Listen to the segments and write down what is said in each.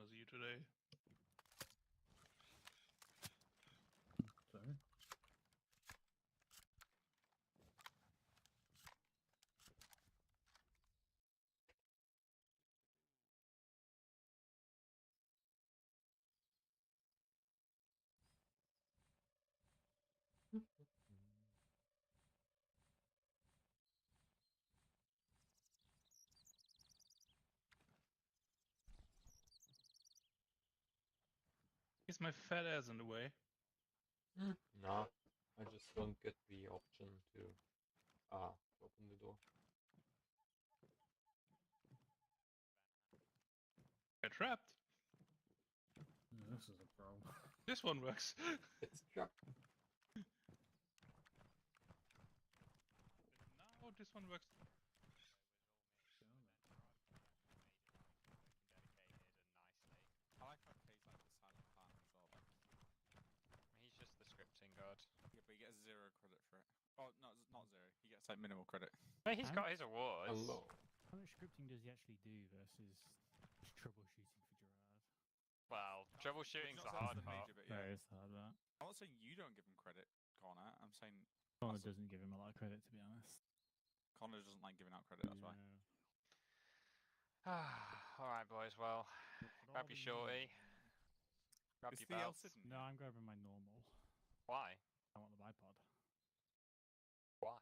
as you today. Sorry. Is my fat ass in the way? No, I just don't get the option to open the door. Get trapped. This is a problem. This one works. It's trapped. Now this one works. I like how Kay's like the silent partner as well. He's just the scripting god. Yeah, but he gets 0 credit for it. Oh, no, not 0. He gets like minimal credit. But he's And- got his awards. Hello. How much scripting does he actually do versus just troubleshooting for Gerard? Well, troubleshooting's It's the not hard the part. major bit, Yeah, yeah. it's hard that. I'm not saying you don't give him credit, Connor. I'm saying Connor That's a- doesn't give him a lot of credit, to be honest. Connor doesn't like giving out credit. That's why. Alright, boys, well, grab your shorty. Grab Is your the L belts. sitting? No, I'm grabbing my normal. Why? I want the bipod. Why?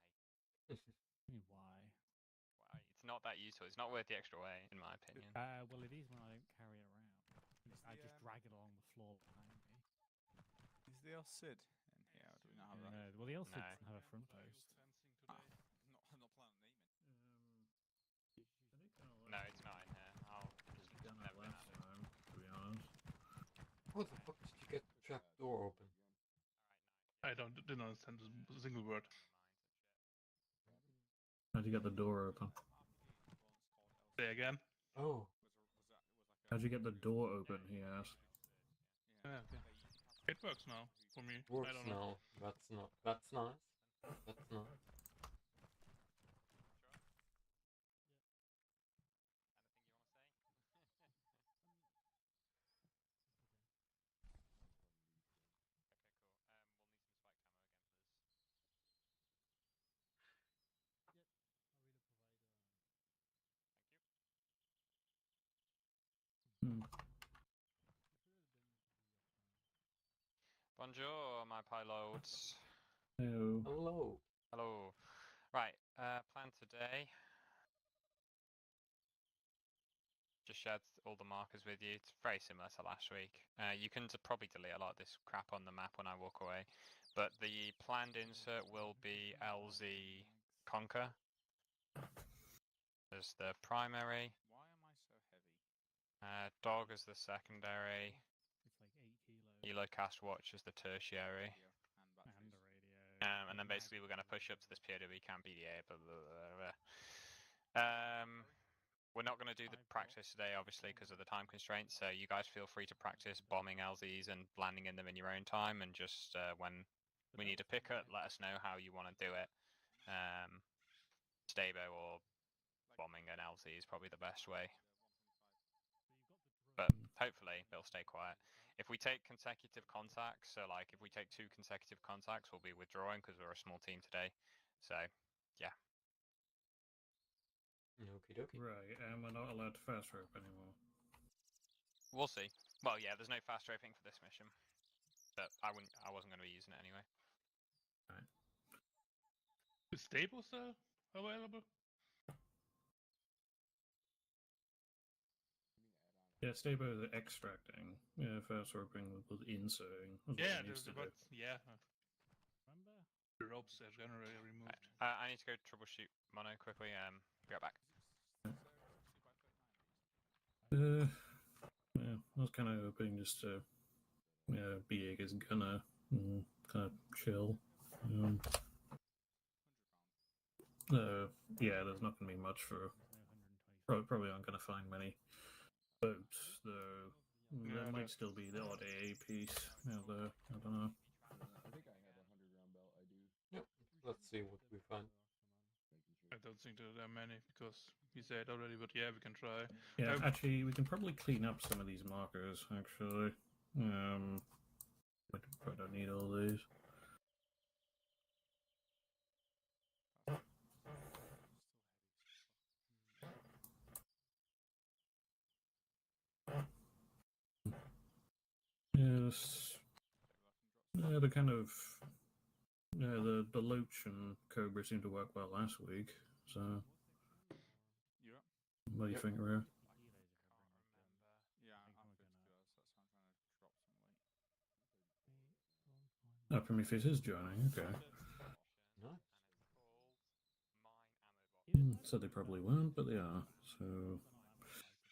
I mean, why? Why? It's not that useful. It's not worth the extra weight, in my opinion. Well, it is when I don't carry it around. I the, just drag it along the floor behind me. Is the L Cid in here? Or do we not have that? No, well, the LC No. doesn't have a front post. Ah, I'm not planning on naming. No, it's not in here. I'll just Done never it been last at it. time, to be honest. How the fuck did you get the trap door open? I didn't understand a single word. How'd you get the door open? Say again. Oh, How'd you get the door open, he asked. Yeah, okay. It works now for me. works I don't know. now. That's nice. That's nice. Hmm. Bonjour, my payloads. Oh. Hello. Hello. Right, plan today. Just shared all the markers with you. It's very similar to last week. You can probably delete a lot of this crap on the map when I walk away. But the planned insert will be LZ Conquer as the primary. Why am I so heavy? Dog as the secondary. It's like 8 kilos. Elocast Watch as the tertiary. Radio and And batteries. the radio. And then basically we're going to push up to this POW camp BDA. Blah, blah, blah, blah. We're not going to do the practice today, obviously, because of the time constraints. So you guys feel free to practice bombing LZs and landing in them in your own time. And just when we need a pickup, let us know how you want to do it. Stabo or bombing an LZ is probably the best way. But hopefully they'll stay quiet. If we take consecutive contacts, so like if we take 2 consecutive contacts, we'll be withdrawing because we're a small team today. So, yeah. Okie dokie. Right, and we're not allowed to fast rope anymore. We'll see. Well, yeah, there's no fast roping for this mission. But I wasn't going to be using it anyway. Is stable still available? Yeah, Stabo is extracting. Yeah, fast roping was inserting. That's what Yeah, it needs to do. but yeah, Remember? the ropes are generally removed. I need to go troubleshoot Mono quickly. Be right back. Yeah, I was kind of hoping just to, be Aegis gunner and kind of chill. Yeah, there's not going to be much for. No 120. Probably aren't going to find many boats, though. Yeah, There might that's- still be the odd AA piece out there. I don't know. Yep. Let's see what we find. I don't think there are many because he said already, but yeah, we can try. Yeah, actually, we can probably clean up some of these markers. Actually, I don't need all these. Yes, the kind of the Loach and Cobra seemed to work well last week. So, You up? what do you think, Rio? Yeah, I'm good to go. So that's why I'm trying to drop some late. Oh, Prometheus is joining. Okay. No? So they probably weren't, but they are. So,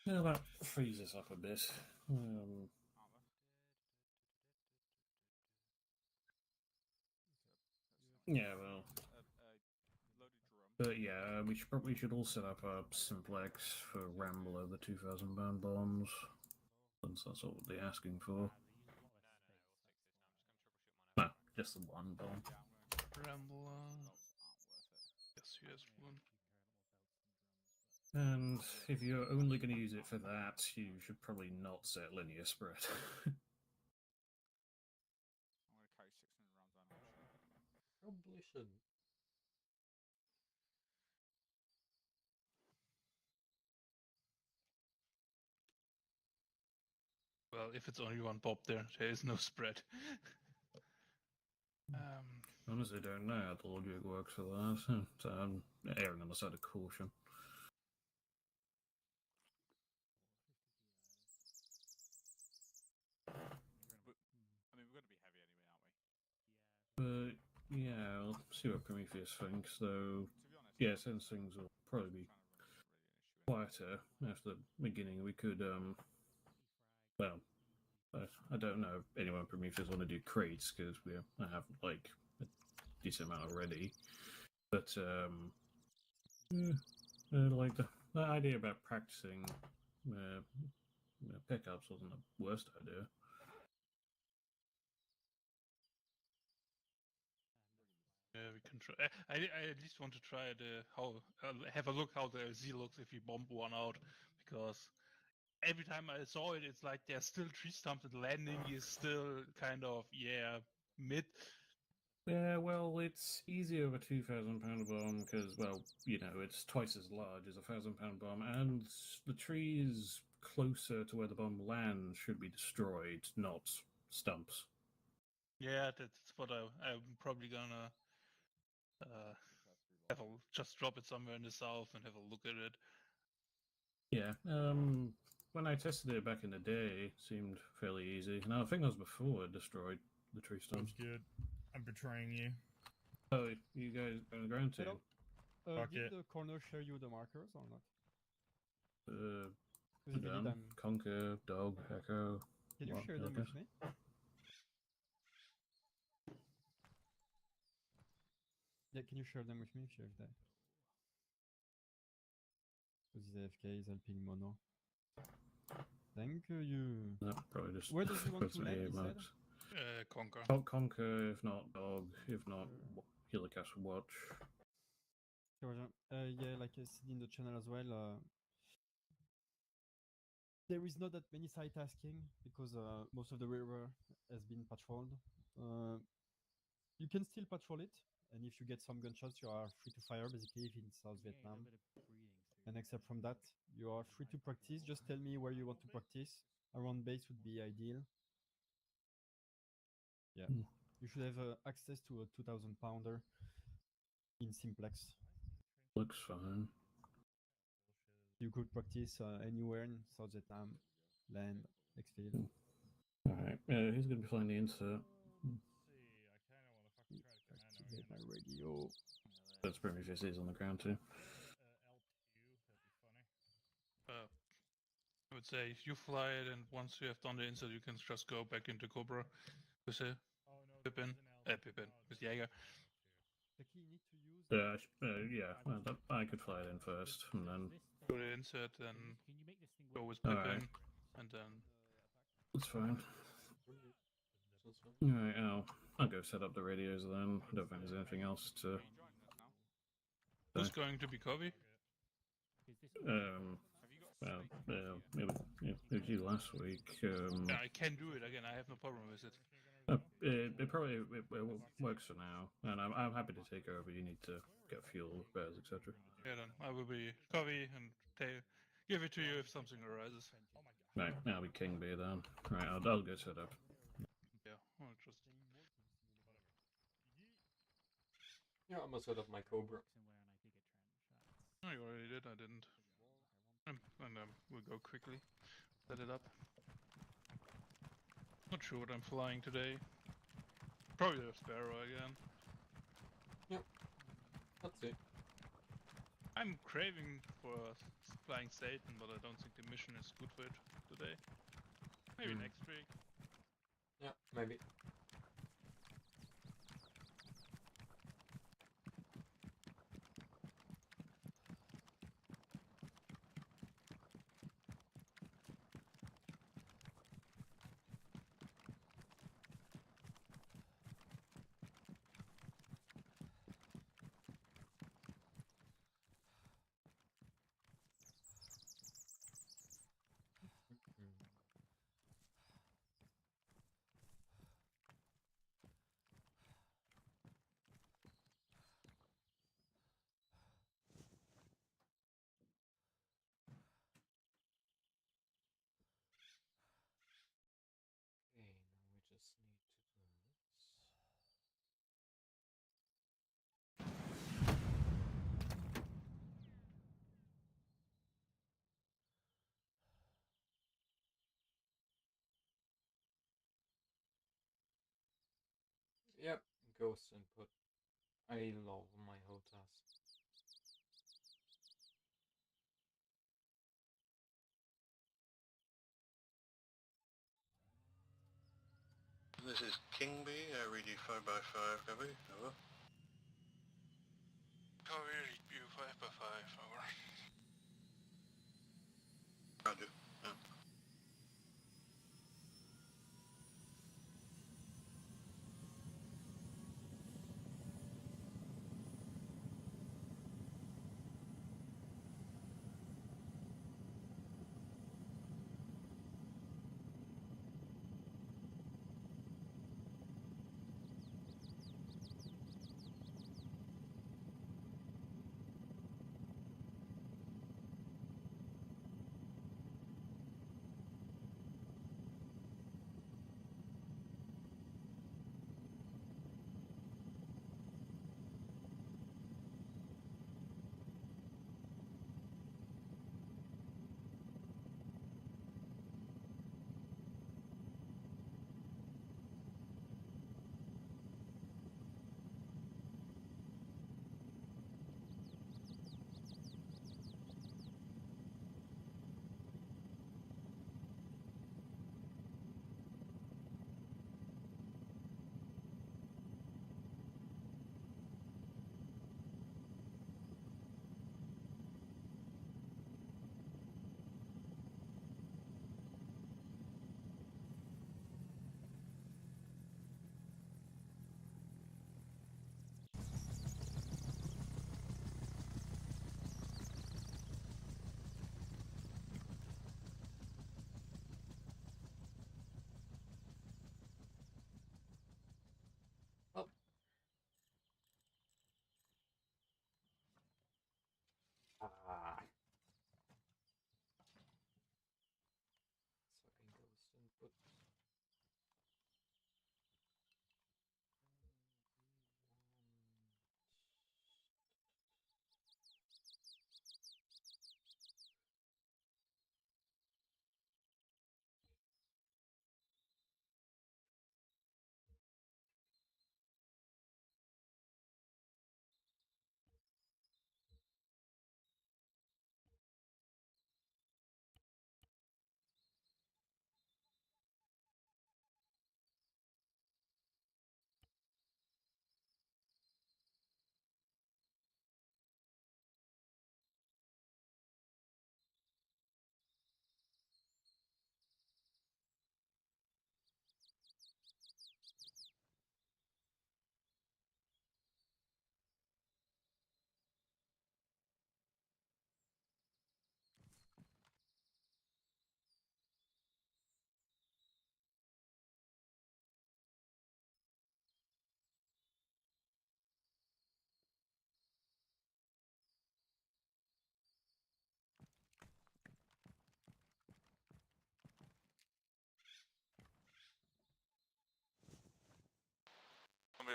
yeah, that frees us up a bit. ARMA. Yeah, well, Loaded drum. but yeah, we should all set up a simplex for Rambler, the 2,000 bombs, since that's all they're asking for. No, just the one bomb. Yeah, I'm gonna Ramble. belts aren't worth it. Yes, one. And if you're only going to use it for that, you should probably not set linear spread. I'm gonna carry 600 rounds ammunition. Probably shouldn't. Well, if it's only one bob there is no spread. Honestly, don't know how the logic works for that, so I'm erring on the side of caution. I mean, we're gonna be heavy anyway, aren't we? But yeah, I'll see what Prometheus thinks, though. To be honest, Yeah, since things will probably be trying to run isn't really an issue. quieter after the beginning, we could, well, I don't know if anyone Prometheus want to do crates, because I have, like, a decent amount already. But, yeah, like, the idea about practicing pickups wasn't the worst idea. Yeah, we can try. I at least want to try have a look how the Z looks if you bomb one out, because every time I saw it, it's like there's still tree stumps and landing is still kind of mid. Yeah, well, it's easier with a 2,000 bomb because, well, it's twice as large as a 1,000 bomb, and the trees closer to where the bomb lands should be destroyed, not stumps. Yeah, that's what I'm probably gonna just drop it somewhere in the south and have a look at it. Yeah, when I tested it back in the day, it seemed fairly easy. Now, I think that was before it destroyed the tree stumps. Sounds good. I'm betraying you. Oh, you guys going to ground team? Hello. Fuck Did it. the corner show you the markers or not? Done. Done. Conquer, Dog, Echo. Can you What, share them Lucas? with me? Yeah, can you share them with me if you're there? Because he's AFK, he's helping Mono. Thank you. No, probably just Where does he want puts to me land, here, he said? Max. Conquer. Conquer, if not Dog, if not Helicast Watch. Yeah, like I said in the channel as well, there is not that many site tasking because most of the river has been patrolled. You can still patrol it, and if you get some gunshots, you are free to fire basically if in South Vietnam. And except from that, you are free to practice. Just tell me where you want to practice. Around base would be ideal. Yeah, you should have access to a 2,000 pounder in simplex. Looks fine. You could practice anywhere in South Vietnam, land, Exfield. Alright, who's going to be flying the insert? Activate my radio. That's Prometheus is on the ground too. I would say if you fly it and once you have done the insert, you can just go back into Cobra with a Pippin, with Jaeger. The key you need to use. Yeah, I could fly it in first, and then Go to insert, then Can you make this thing go work? with Pippin, Alright. and then it's fine. Sounds fine. Alright, I'll go set up the radios then. I don't think there's anything else to. Are you joining us now? Who's going to be Covey? Well, it was you last week. Yeah, I can do it again. I have no problem with it. It probably works for now, and I'm happy to take over. You need to get fuel, repairs, etc. Yeah, then I will be Covey and give it to you if something arises. Right, I'll be King Bee then. Right, I'll get set up. Yeah, I'll just. Yeah, I'm gonna set up my Cobra. Oh, you already did. I didn't. And we'll go quickly. Set it up. Not sure what I'm flying today. Probably the Sparrow again. Let's see. I'm craving for flying Satan, but I don't think the mission is good for it today. Maybe next week. Yeah, maybe. Okay, now we just need to do this. Yep, ghost input. I love my HOTAS. This is King Bee, read you 5x5, copy, over. Covey, read view 5x5, over. Roger. Yeah.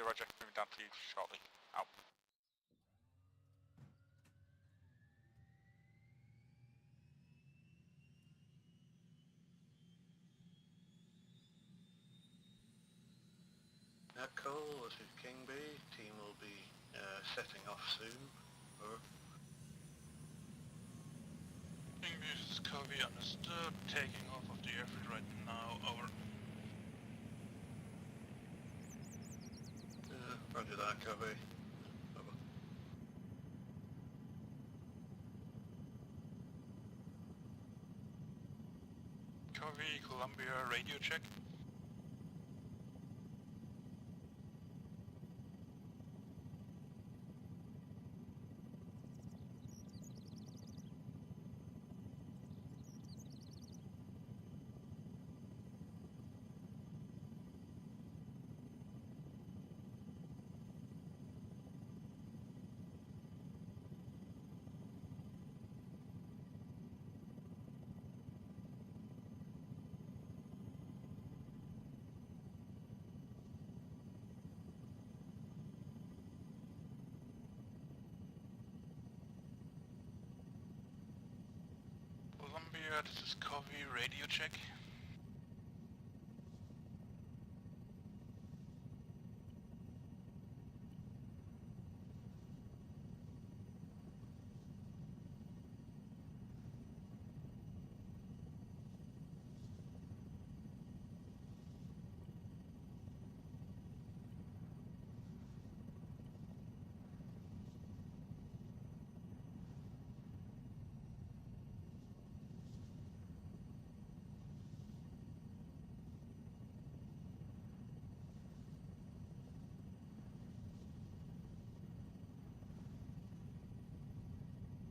roger. Moving down to you shortly. Out. Cole, this is King B. Team will be setting off soon. Over. King B, this is Covey, understood. Taking off of the airfield right now, over. Roger that, Covey. Over. Covey, Columbia, radio check. Columbia, this is Covey, radio check.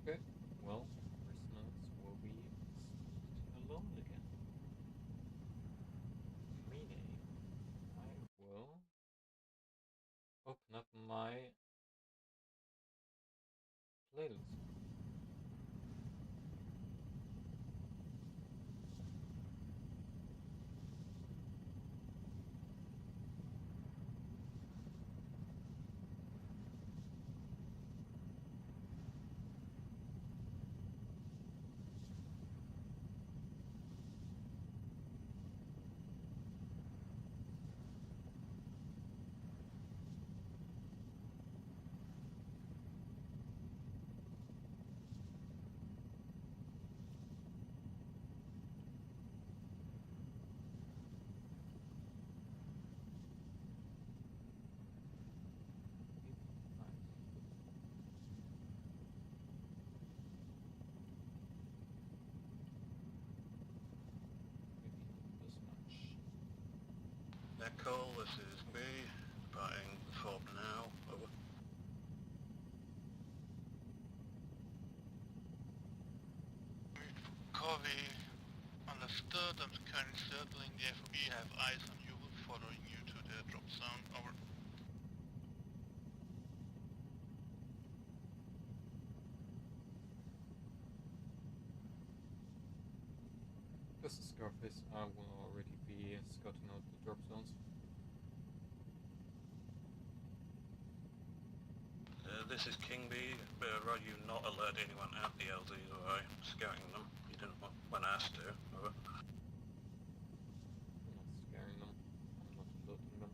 Okay, well, prisoners will be left alone again. Meaning, I will open up my playlist. Cole, this is B. Departing FOB now. Over. Covey, understood. I'm currently circling the FOB. Have eyes on you, following you to the drop zone. Over. This is Scarface. I will already be scouting out the drop zones. This is King B. Roger, you not alert anyone at the LZs, alright? Scouting them. You didn't when asked to. Over. I'm not scaring them. I'm not alerting them.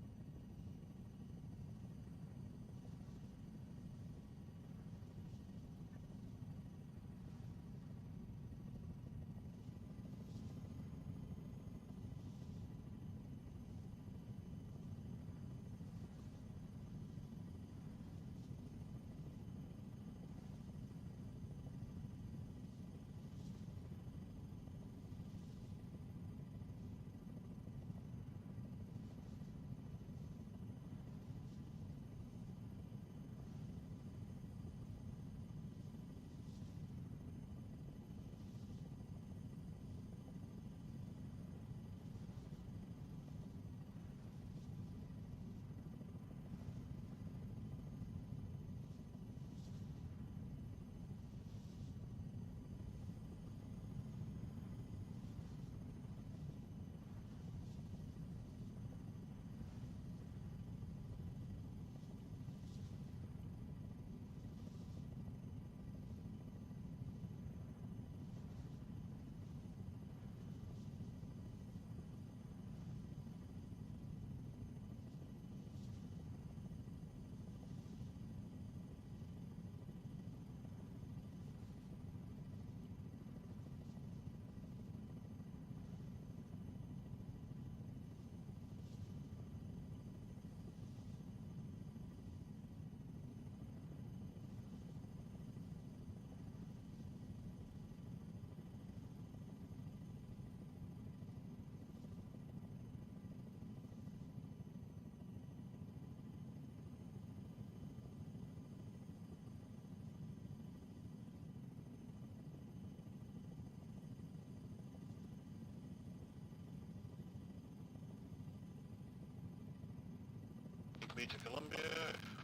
B to Columbia.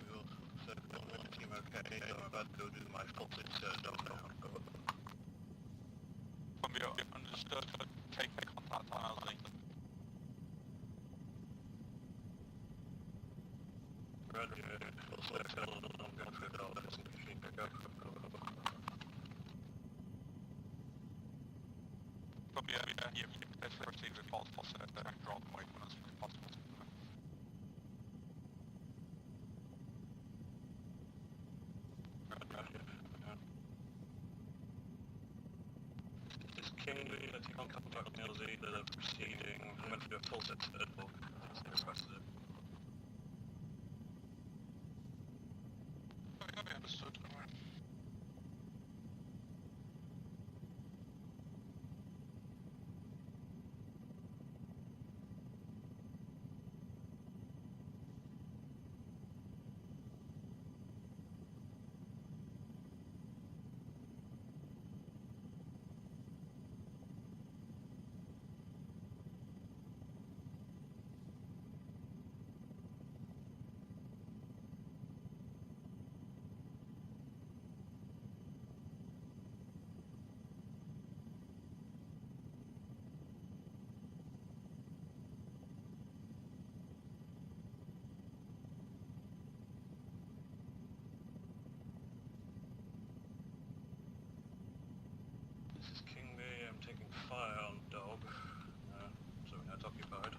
We'll circle with the team okay. I'm about to go do my false insert dog now. Columbia, understood. Take contact on LZ. Roger, we'll circle and I'm going for a dog. Let's see if you pick up. Columbia, let's proceed with false positive. Draw them away from us if possible. Roger. This is Kingsley. Let's take on contact with the LZ that are proceeding. I'm going to do a false insert dog. As they requested it. Okay, understood. This is King B. I'm taking fire on dog. So we're not occupied.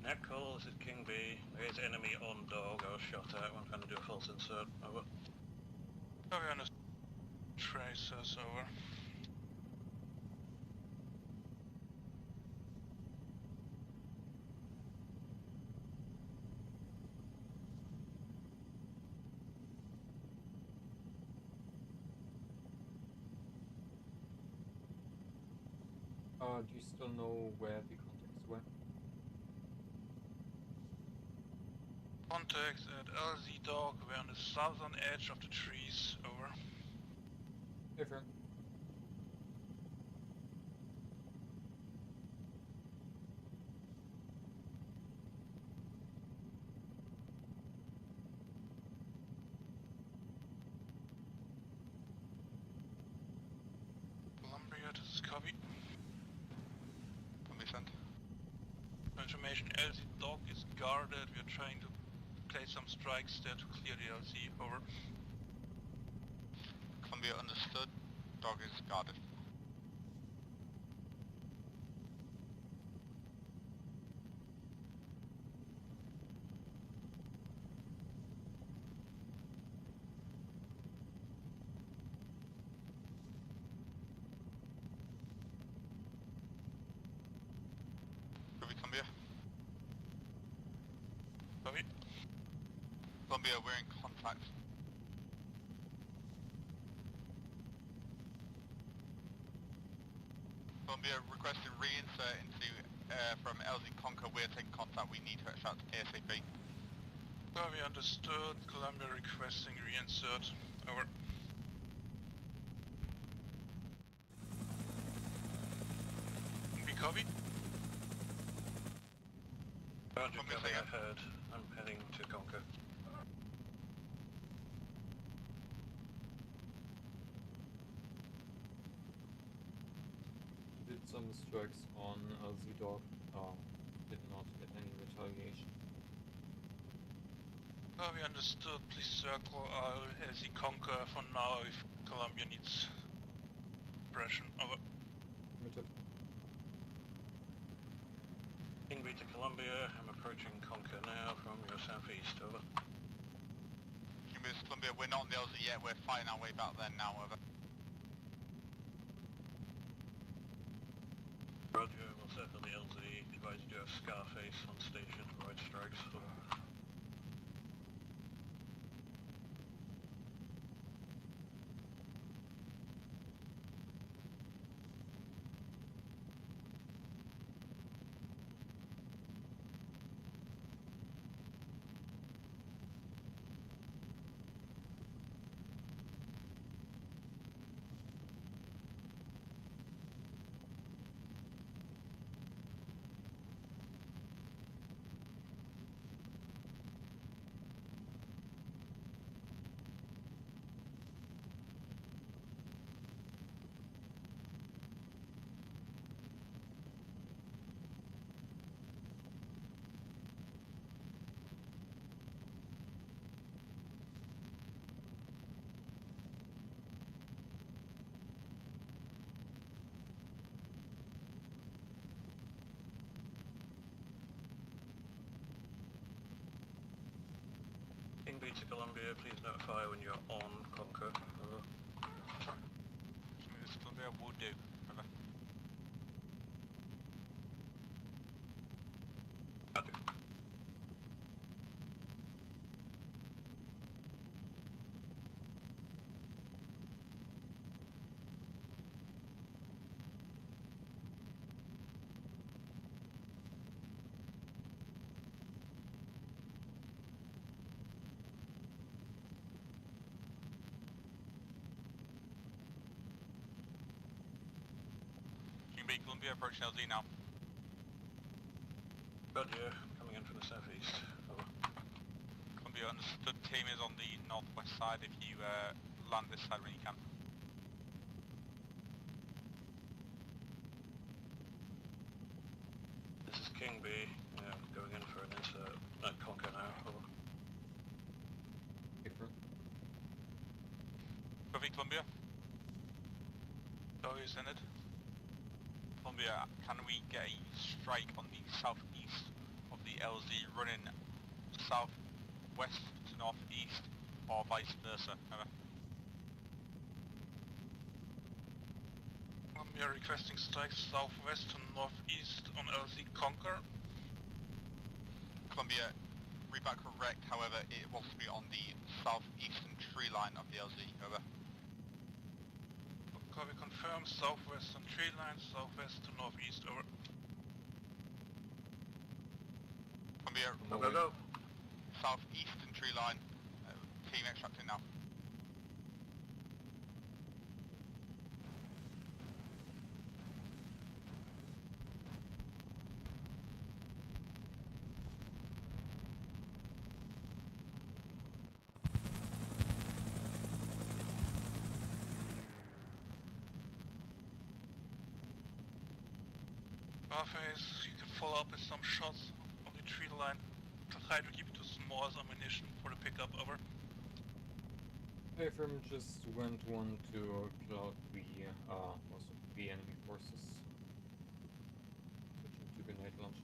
Net call, this is King B. There is enemy on dog. I was shot at. I'm trying to do a false insert. Over. Okay, understood. Tracers over. Do you still know where the contacts were? Contacts at LZ Dog. We're on the southern edge of the trees. Over. Different. Columbia, this is copy. Understand. Information, LZ Dog is guarded. We're trying to place some strikes there to clear the LZ. Over. Columbia understood. Dog is guarded. Columbia. Copy. Columbia, we're in contact. Columbia requesting reinsert into from LZ Conquer. We're taking contact. We need to extract ASAP. Copy, understood. Columbia requesting reinsert. Over. We copy. Roger, copy, I heard. I'm heading to Conquer. Did some strikes on LZ Dog. Did not get any retaliation. Copy, understood. Please circle LZ Conquer for now if Columbia needs suppression. Over. King B to Columbia. I'm approaching Conquer now from your southeast. Over. King B to Columbia. We're not on the LZ yet. We're fighting our way back there now. Over. Roger, we'll circle the LZ. Advise you do have Scarface on station. Right strikes. Over. B to Columbia, please notify when you're on Conquer. Over. This Columbia would do. Over. Copy. Columbia approaching LZ now. Roger, coming in from the southeast. Over. Columbia understood. Team is on the northwest side if you land this side when you can. This is King B, going in for an insert at Conquer now. Over. Copy Columbia. Dog is in it. Columbia, can we get a strike on the southeast of the LZ running southwest to northeast or vice versa? Over. Columbia requesting strikes southwest to northeast on LZ Conquer. Columbia, read back correct, however it will be on the southeastern tree line of the LZ. Over. Copy confirmed, southwest on tree line, southwest to northeast, over. Columbia, Go. southeastern tree line, team extracting now. Barface, you can follow up with some shots on the tree line to try to keep it to small as ammunition for the pickup, over. Affirm just went one to kill out the most of the enemy forces. Switching to grenade launch.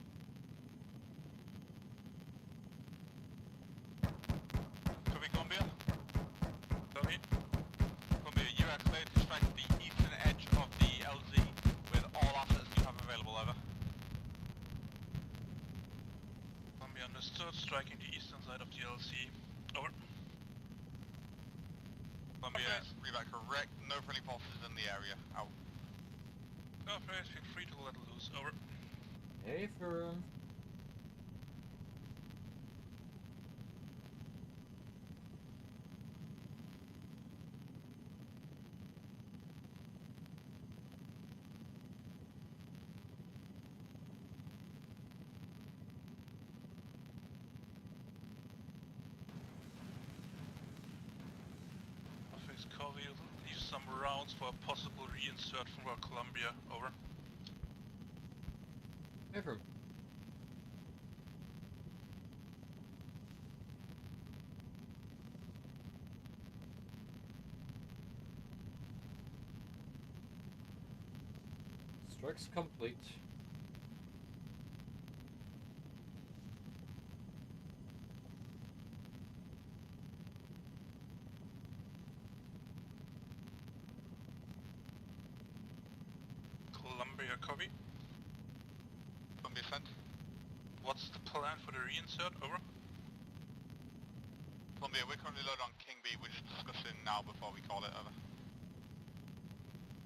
Copy Columbia. Copy. Columbia, you are cleared to strike the eastern edge of the LZ with all assets you have available. Over. Columbia understood, striking the eastern side of the LC. Over. Columbia, read back correct, no friendly forces in the area. Out. Barface, feel free to let loose, over. Affirm. Barface, Covey, leave some rounds for a possible reinsert from Columbia, over. Affirm. Strikes complete. Columbia, copy. Columbia sent. What's the plan for the reinsert, over? Columbia, we're currently loaded on King B, we're just discussing now before we call it. Over.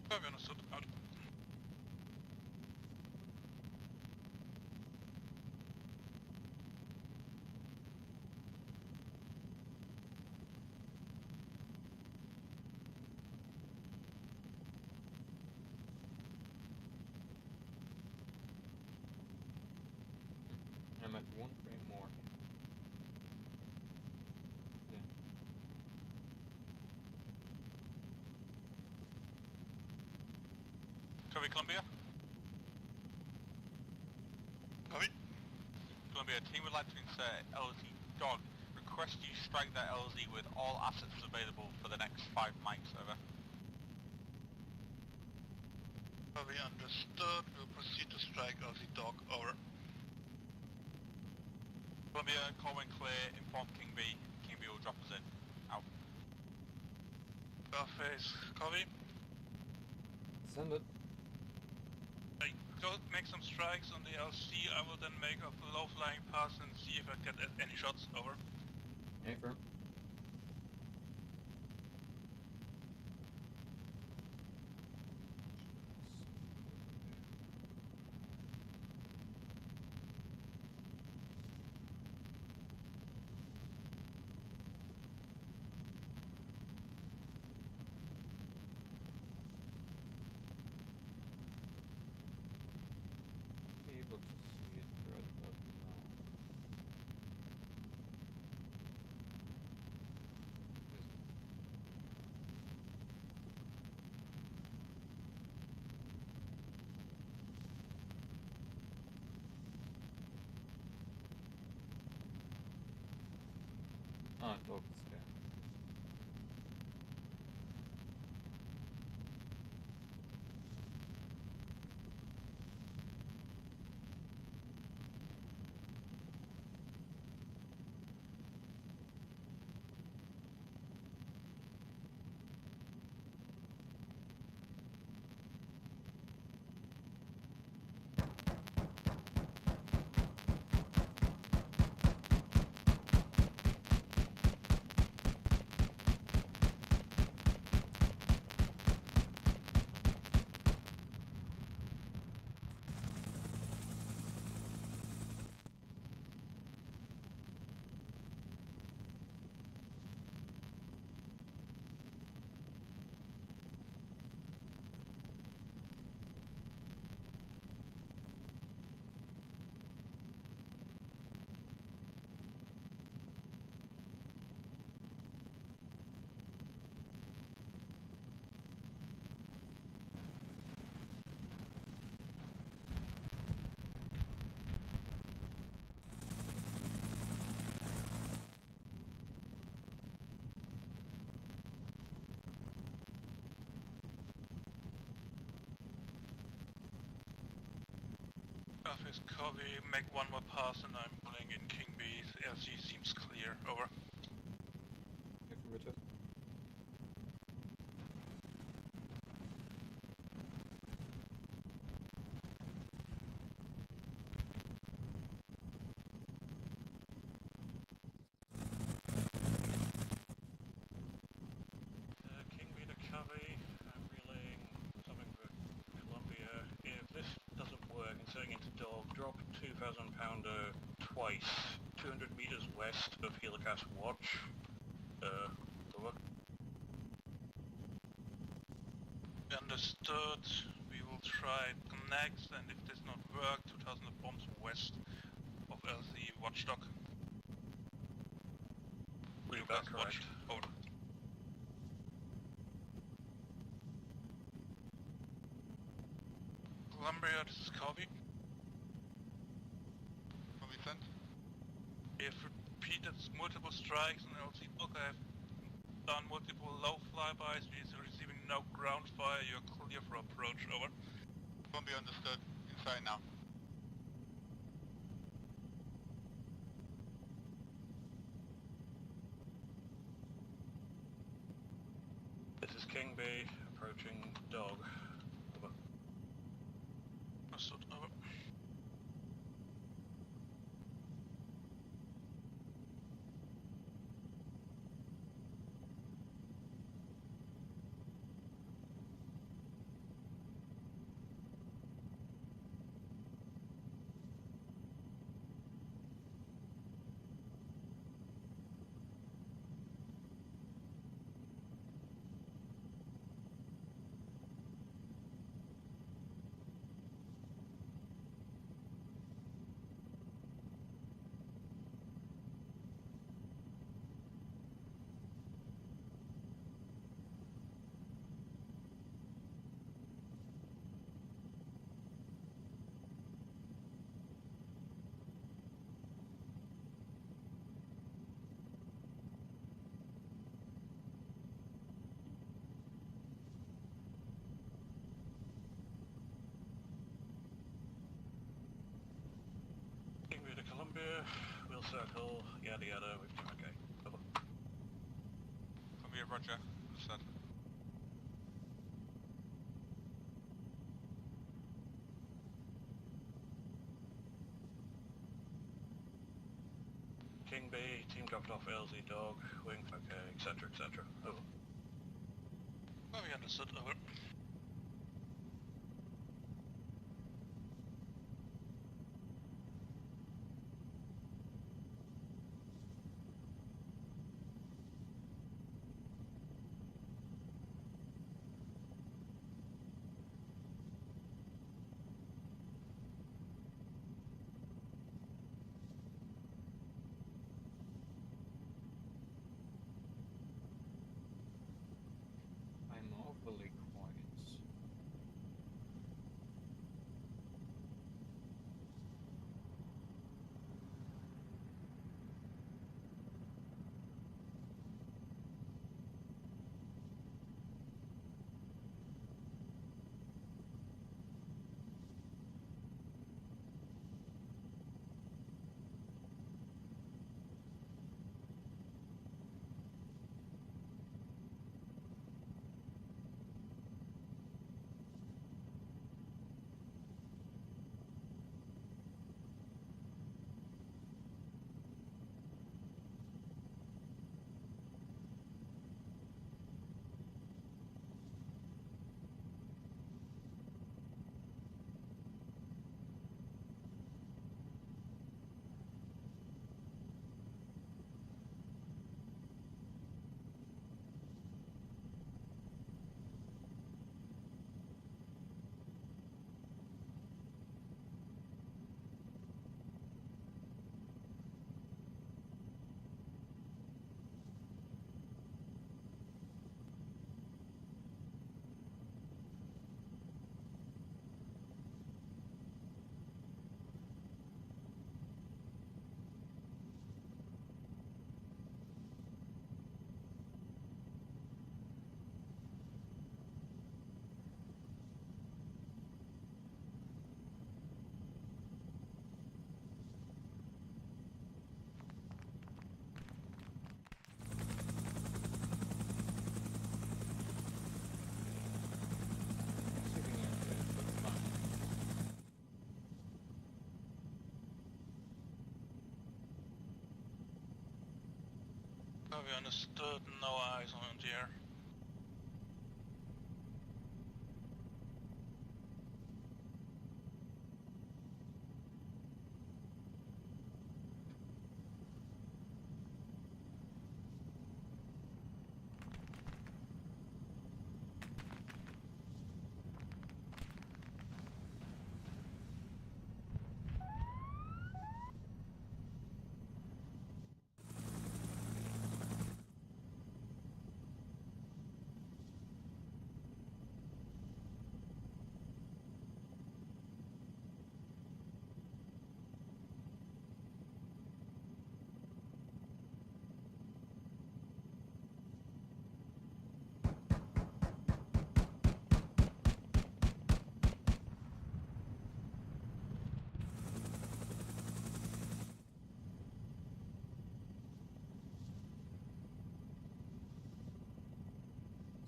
Copy, understood, out. I'm at one frame more. Yeah. Copy Columbia. Copy. Columbia, team would like to insert LZ Dog. Request you strike that LZ with all assets available for the next 5 mics. Over. Copy, understood. We'll proceed to strike LZ Dog, over. Columbia, call when clear, inform King B. King B will drop us in. Out. Surface, copy. Send it. Go make some strikes on the LC. I will then make a low-flying pass and see if I get any shots. Over. Affirm. Able to see it right about now. Ah, dog is there. Surface, copy. Make one more pass and I'm pulling in King B. The LC seems clear. Over. Affirmative. King B to copy. I'm relaying something for Columbia. If this doesn't work, inserting into dog, drop 2,000 pounder twice, 200 meters west of Helicast Watch. Over. Understood. We will try next, and if this not work, 2,000 bombs west of LC Watchdog. That's correct. Over. Columbia, this is copy. Copy sent. We have repeated multiple strikes on LC Dog. I have done multiple low flybys. We are receiving no ground fire. You're clear for approach. Over. Columbia understood. Inside now. This is King B, approaching dog. Over. Understood. Over. King B to Columbia, we'll circle, yada yada, we've done okay. Over. Columbia, roger. Understood. King B, team dropped off LZ Dog, wing for K, etc, etc. Over. Copy, understood. Over. I'm awfully quiet. Copy, understood. No eyes on the air.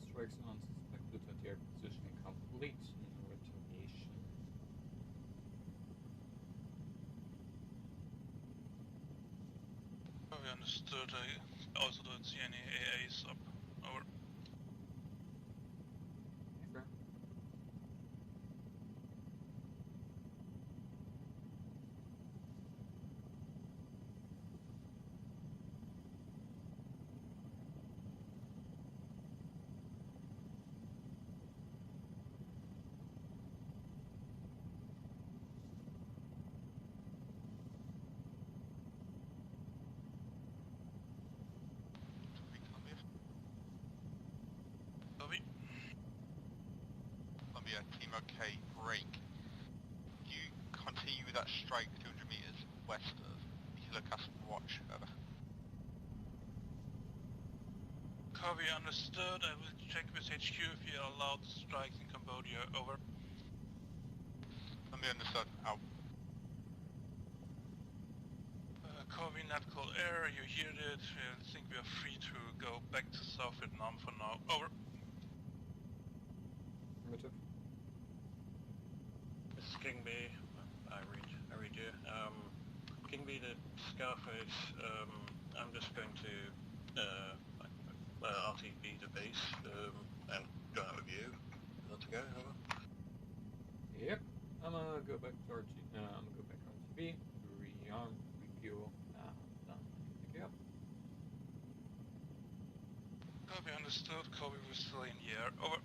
Strikes unsuspected at your position complete. No retaliation. Copy, understood. I also don't see any AAs up. Over. Ever. Copy. Columbia, Team OK, break. You continue with that strike 200 meters west of Helocast Watch, over. Copy, understood. I will check with HQ if you are allowed strikes in Cambodia. Over. Columbia, understood. Out. Copy, Netcall Air, you hear it. I think we are free to go back to South Vietnam for now. Over. Affirmative. This is King B. I read you. King B to Scarface. I'm just going to RTB to base and go out with you. Not to go. Over. Yep. I'm gonna go back to I'm gonna go back to RTB, rearm, refuel, then I can pick you up. Copy, understood. Copy, we're still in the air. Over.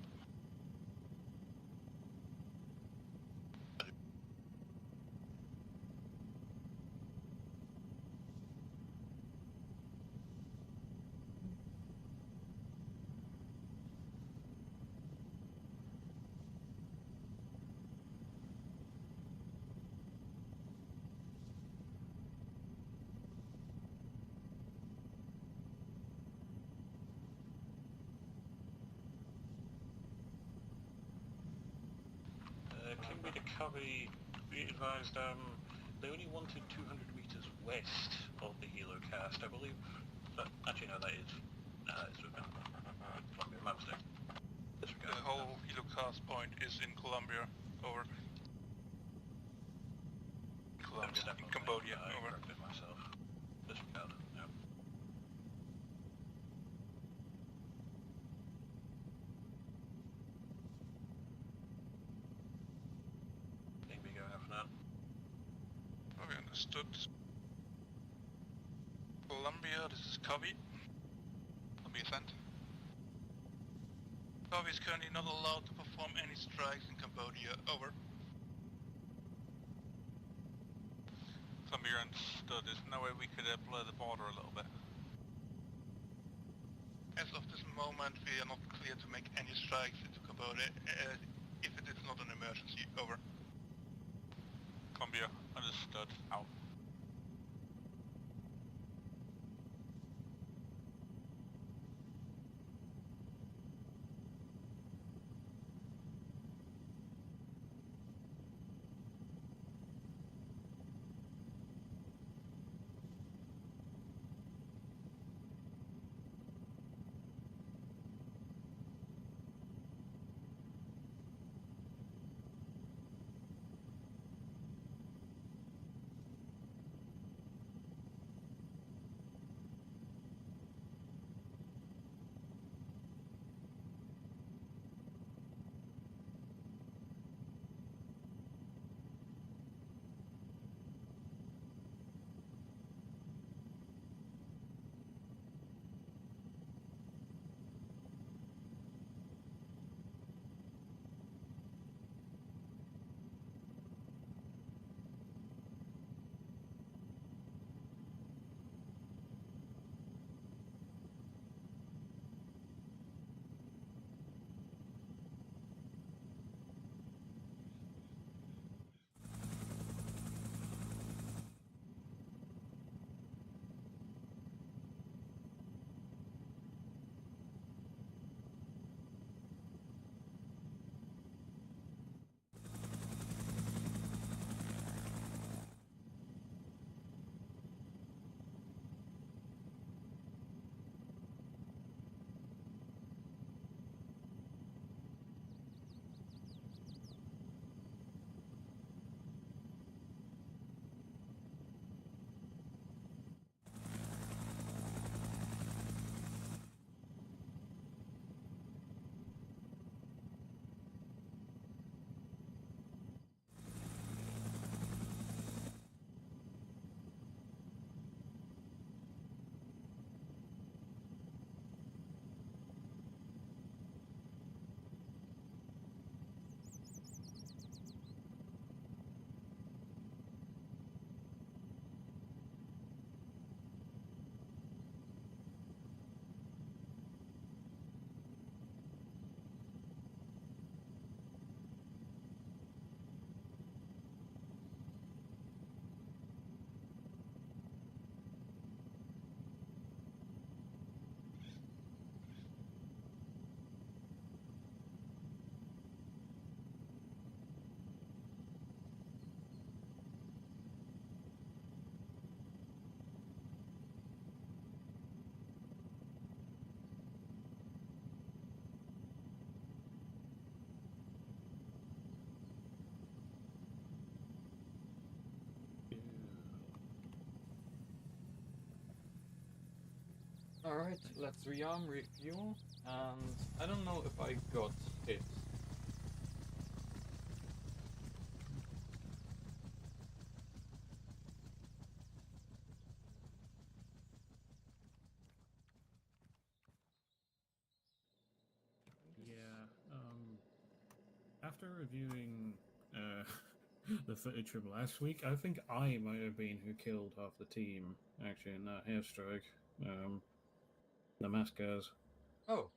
King B to Covey, be advised, they only wanted 200 meters west of the helo cast, I believe. Actually, no, that is within Columbia. My mistake. Disregard. The whole helocast point is in Colombia. Over. Colombia, in Cambodia. I Over. corrected myself. Disregard. Yeah. King B going up for that. Copy, understood. Colombia, this is Copy. Columbia sent. Copy is currently not allowed to perform any strikes in Cambodia. Over. Columbia understood. There's no way we could blur the border a little bit. As of this moment, we are not clear to make any strikes into Cambodia if it is not an emergency. Over. Columbia, understood. Out. Alright, let's rearm, refuel, and I don't know if I got hit. Yeah. After reviewing the footage from last week, I think I might have been who killed half the team actually in that airstrike. The mask guys. Oh.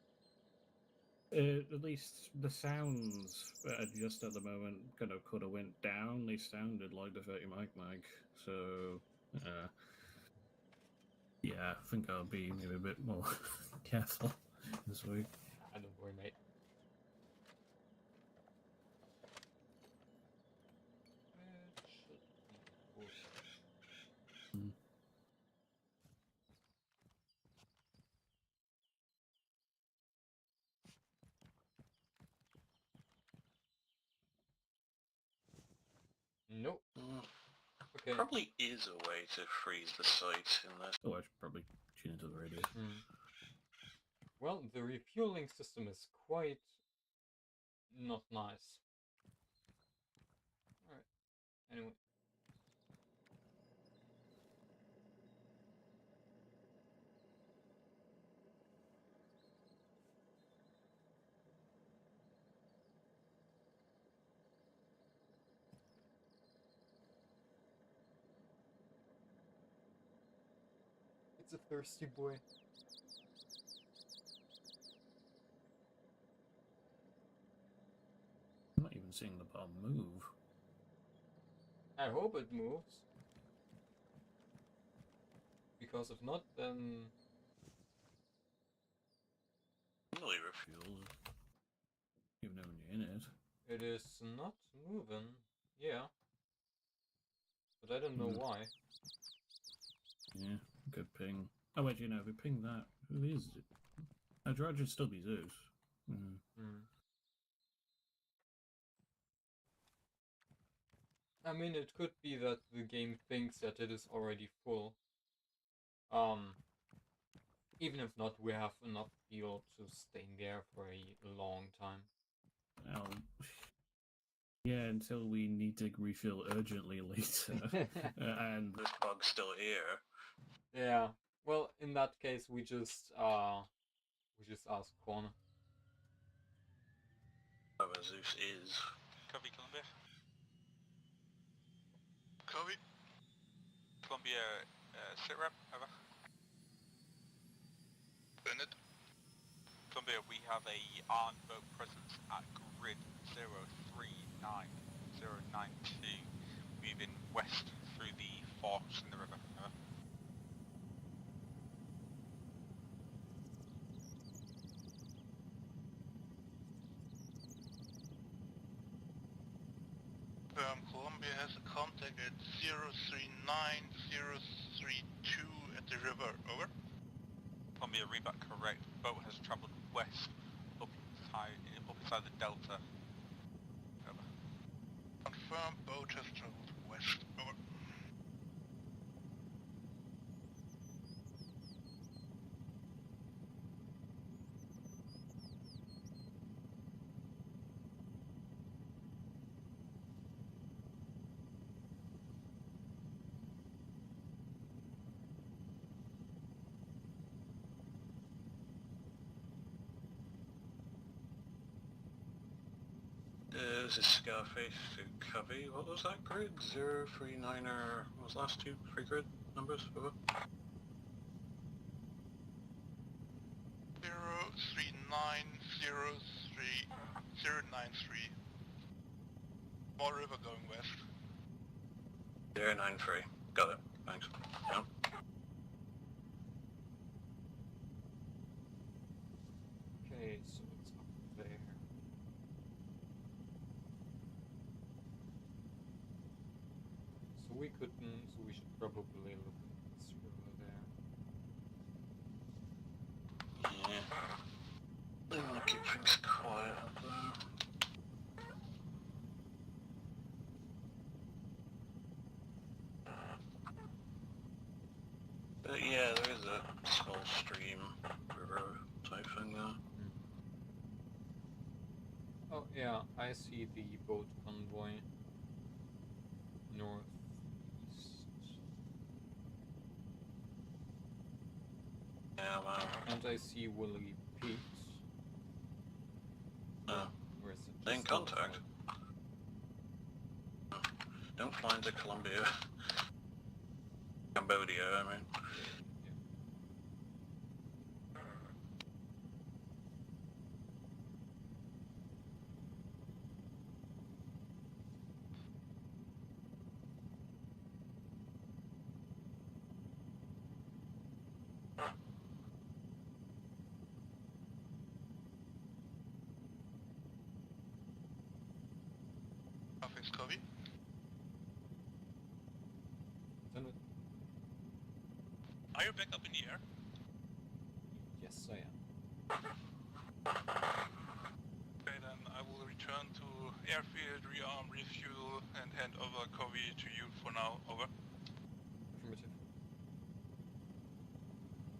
At least the sounds just at the moment kind of could have went down. They sounded like the 30 mic. So yeah, I think I'll be maybe a bit more careful this week. I don't worry, mate. Nope. Okay. Probably is a way to freeze the site unless... Oh, I should probably tune into the radio. Well, the refueling system is quite not nice. Alright. Anyway. It's a thirsty boy. I'm not even seeing the bomb move. I hope it moves. Because if not, then... really refuels. Even though when you're in it. It is not moving. Yeah. But I don't know why. Yeah, good ping. Oh wait, you know, if we ping that, who is it? I'd rather it still be Zeus. I mean, it could be that the game thinks that it is already full. Even if not, we have enough fuel to stay there for a long time. Well, yeah, until we need to refill urgently later. And this bug's still here. Yeah. Well, in that case, we just ask Corner. Whoever Zeus is. Copy, Columbia. Copy. Columbia, sit rep, over. Bennett. Columbia, we have a armed boat presence at grid 039092, moving west through the forks in the river. Over. Columbia has a contact at 039032 at the river. Over. Columbia, read that correct. Boat has travelled west up inside the delta. Over. Confirm boat has travelled west. Over. This is Scarface to copy. What was that grid? 039er... What was last two? Three grid numbers? Over. 03903093. More river going west. 093. Got it. Thanks. Yeah. Okay, so it's up there. So we couldn't, so we should probably look at this river there. Yeah. I want to keep things quiet up there. But yeah, there is a small stream Yeah, I see the boat convoy northeast. Yeah, well. And I see Willie Pete. Where is it? In Just contact. outside. Don't fly into Colombia. Cambodia, I mean. Yeah. Traffic's copy. Send it. Are you back up in the air? Yes, I am. Okay, then I will return to airfield, rearm, refuel, and hand over Covey to you for now. Over. Affirmative.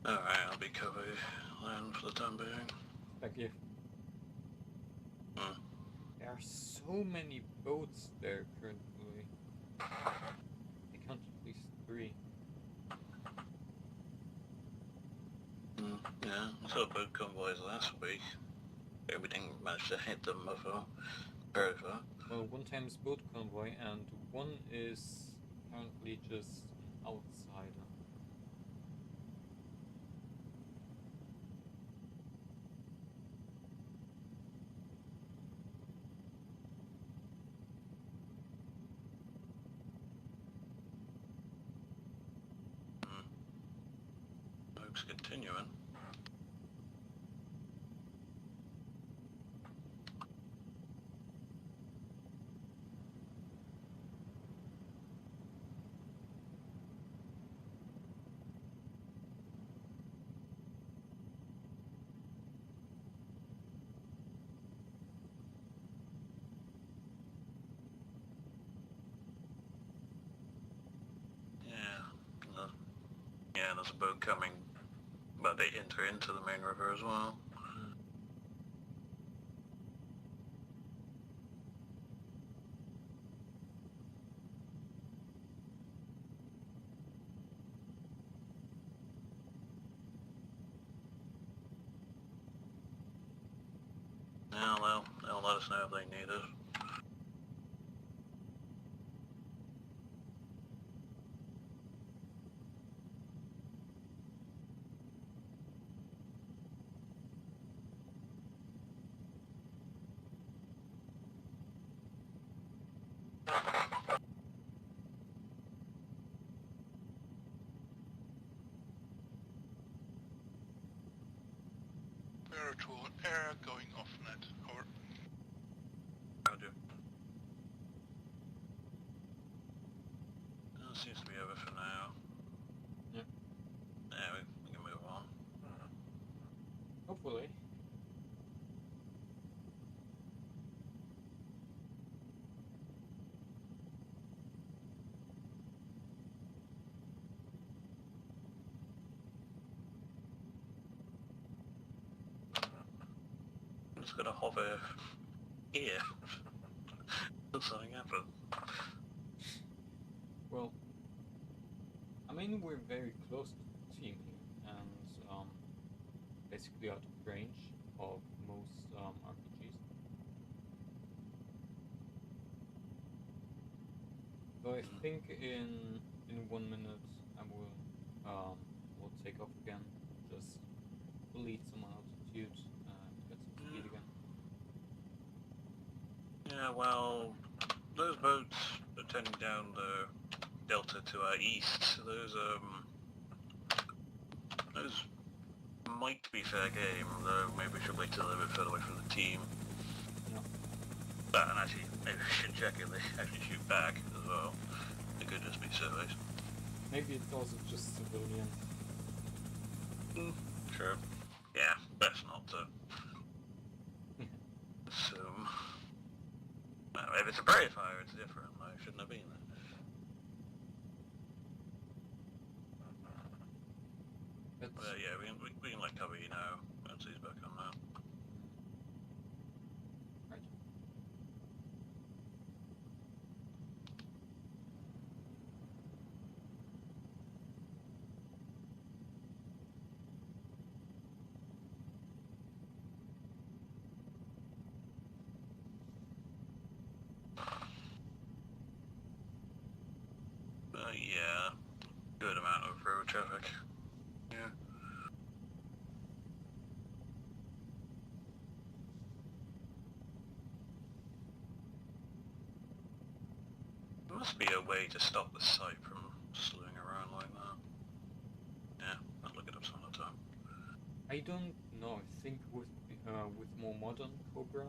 Alright, I'll be covered. Land for the time being. Thank you. There are so many boats there currently. I count at least 3. Yeah, I saw boat convoys last week. We didn't manage to hit them very far. Well, one time is boat convoy, and one is apparently just an outsider. Boats continuing. Yeah, there's a boat coming, but they enter into the main river as well. Yeah, they'll let us know if they need us. Virtual air going off net. Over. Roger. That seems to be over for now. Yeah. Yeah, we can move on. Hopefully. I'm just gonna hover here. Does something happen? Well, I mean, we're very close to the team here, and basically out of range of most RPGs. So I think in 1 minute I will take off again, just bleed some altitude and get some speed again. Yeah, well, those boats are turning down the delta to our east. Those might be fair game, though maybe we should wait till they're a bit further away from the team. Yeah. But, and actually, maybe we should check if they actually shoot back as well. It could just be surveys. Maybe it's also just civilian. Sure. Yeah, best not to assume. No, if it's a prairie fire, it's different. I shouldn't have been there. But yeah, we can let cover you now once he's back on now. Right. traffic. Yeah. There must be a way to stop the site from slewing around like that. Yeah, I'll look it up some other time. I don't know. I think with more modern Cobras,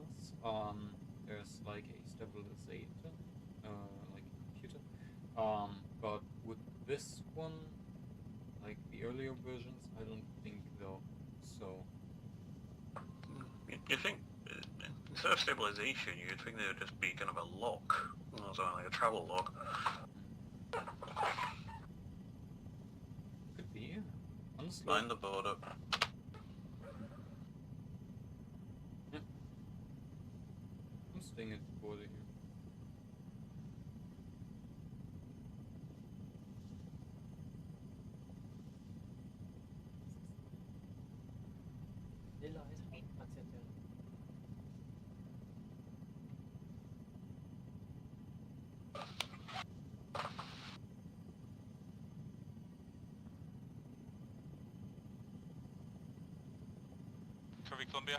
there's like a stabilizator, like a computer. But with this one, like the earlier versions, I don't think though. So You think instead of stabilization, you'd think there would just be kind of a lock, something like a travel lock. could be. Yeah. Honestly, Line the board up. yeah. I'm staying at the border here. Covey Columbia.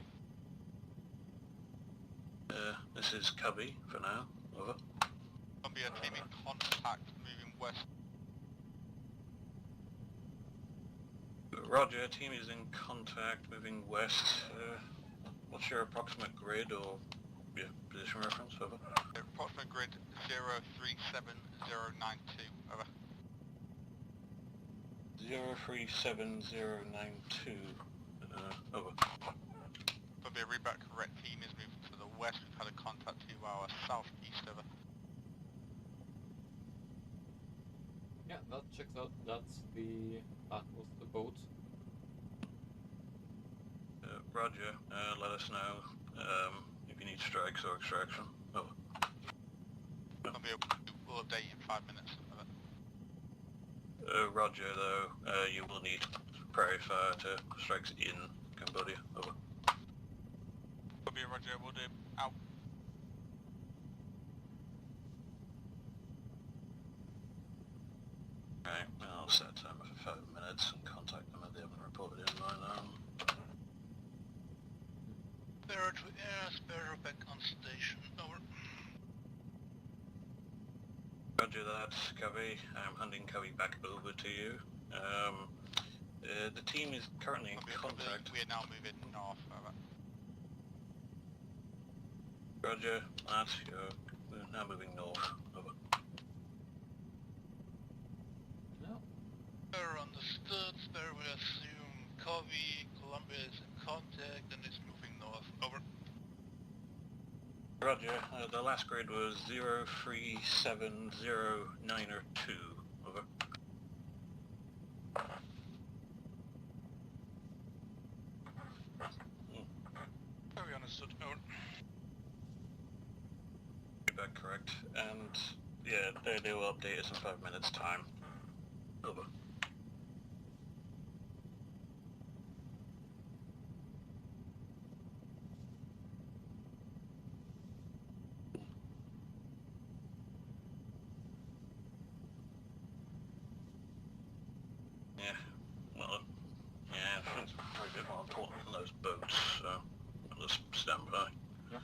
This is Cubby for now. Over. Columbia team in contact, moving west. Roger, team is in contact, moving west. What's your approximate grid or position reference? Over. Approximate grid 037092. Over. 037092. Over. Columbia, read back correct. Team is moving to the west. We've had a contact to our southeast. Over. Yeah, that checks out. That was the boat. Roger, let us know if you need strikes or extraction. Over. Columbia, we'll update you in 5 minutes. Over. Roger, though, you will need prairie fire to strikes in Cambodia. Over. Columbia, Roger, we'll do. Out. Right, I'll set a timer for 5 minutes and contact them if they haven't reported in by now. Sparrow to air, Sparrow back on station. Over. Roger that, Covey. I'm handing Covey back over to you. The team is currently in contact. We are now moving north. Over. Roger that, we're now moving north. Over. No. Sparrow understood. Sparrow will assume Covey, Columbia is in contact and is moving north. Over. Roger, the last grid was 037092. Over. Very understood. Over. Feedback correct. And yeah, they will update us in 5 minutes time. Over. Yeah, well, yeah, it's probably a bit more important than those boats, so I'll just stand by. Yeah.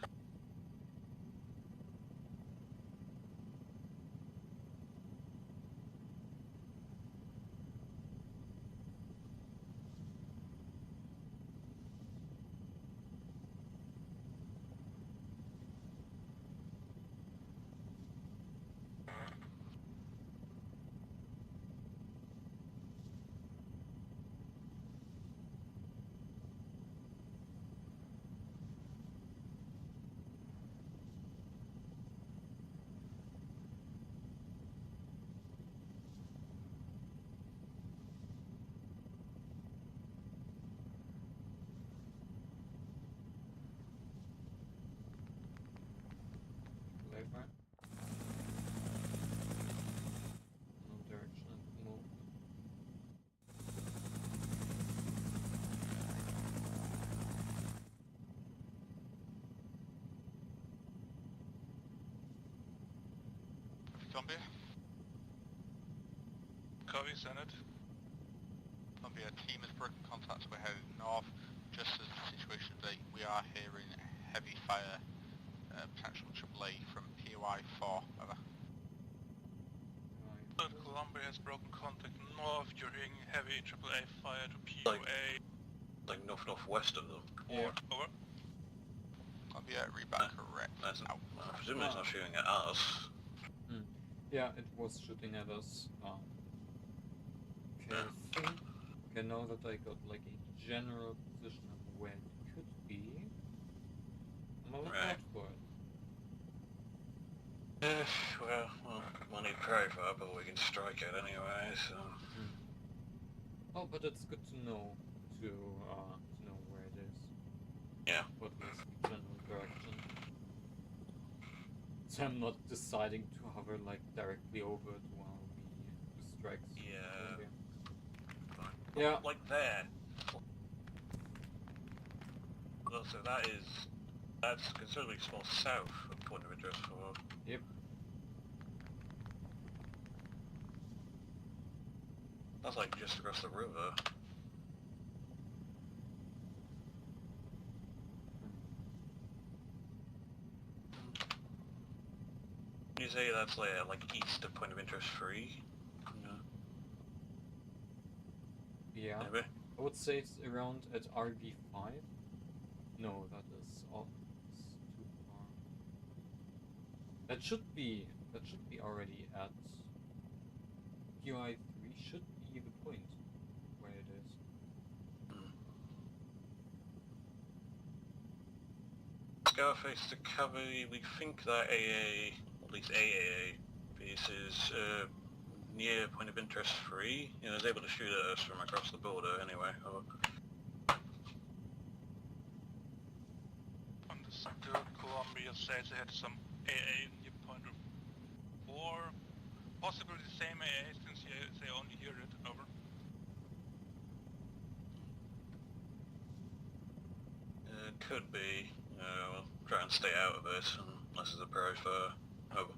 Left, right. No direction at the moment. Columbia. Covey, Senate. Columbia, team has broken contact, we're heading north. Just as the situation today, we are hearing heavy fire, potential AAA from POI 4. Over. Columbia has broken contact north. You're hearing heavy AAA fire to POA. Like northwest of them. Yeah. Over. Columbia, read back correct. I presume it's not shooting at us. Yeah, it was shooting at us. Okay, I think. Okay, now that I got like a general position of where it could be, I'm gonna look out for it. Well, we'll need profile, but we can strike it anyway, so... Oh, but it's good to know where it is. Yeah. What was the general direction. So I'm not deciding to hover like directly over it while we do strikes. Yeah. Yeah. Like there. So that's considerably small south of point of interest for... Yep. That's like just across the river. You say that's like east of point of interest 3? Yeah. Maybe? I would say it's around at RV5. No, that is too far. That should be already at POI 3 should be the point where it is. Scarface to cover, we think that AA, at least AAA piece is near point of interest 3. You know, it's able to shoot at us from across the border anyway. Understood. Columbia says they had some AA near point of 4. Possibly the same AA since they only hear it. Over. Could be. We'll try and stay out of it unless it's a pro for... Over.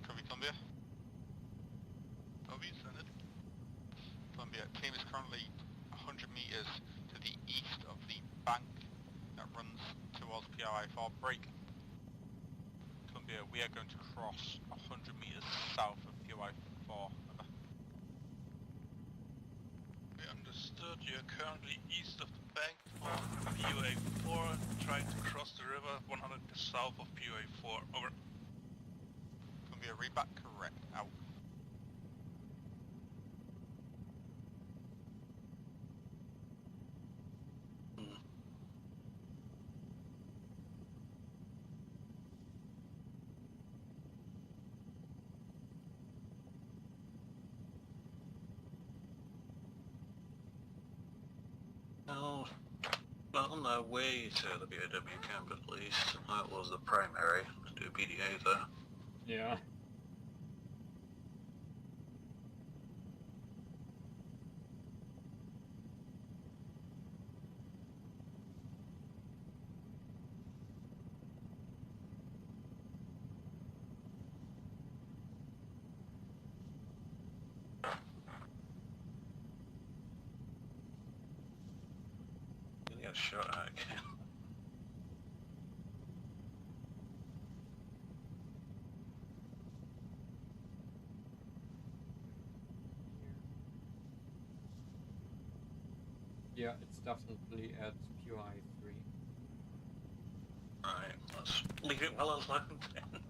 Copy, Columbia. Copy, send it. Columbia, team is currently 100 meters to the east of the bank that runs towards POI 4. Break. Columbia, we are going to cross 100 meters south of POI 4. Over. We understood. You're currently east of the bank for POA 4, trying to cross the river 100 meters south of POA 4. Over. Columbia, read back correct. Out. Well, on their way to the BOW camp at least. That was the primary, to do PDA there. Yeah. Gonna get shot at again. Yeah, it's definitely at POI 3. Right, let's leave it well alone then.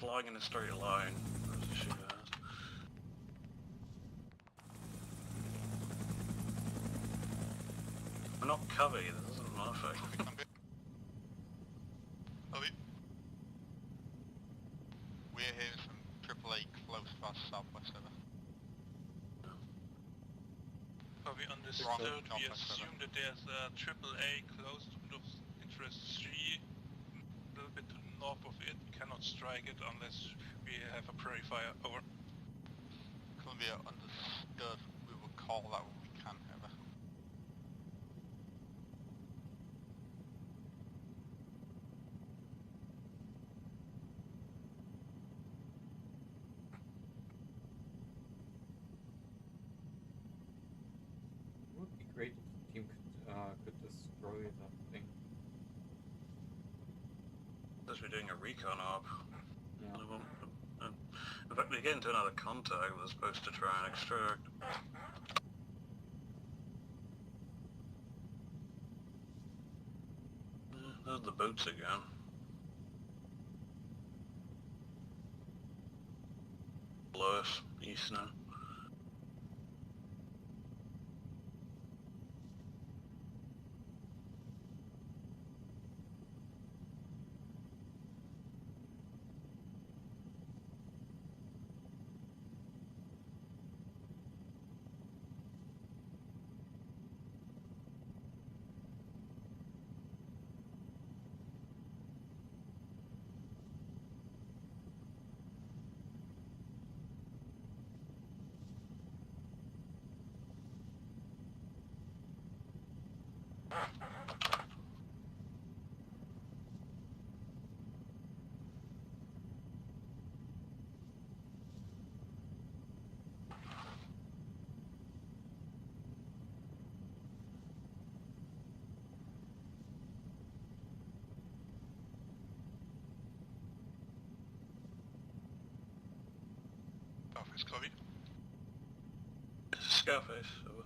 Flying in a straight line. Shoot at us. We're not covered, this isn't my thing. Copy. We're hearing some AAA close to us southwest over. We understood. We assume that there's a AAA close to point of interest 3, a little bit to the north of it. We cannot strike it unless we have a prairie fire. Over. Columbia, understood. We will call that when we can, ever. It would be great if the team could destroy that thing. Unless we're doing a recon op. Yeah. In fact, we get into another contact that's supposed to try and extract. There's the boats again. Below us, east now. Scarface, copy. Scarface, over.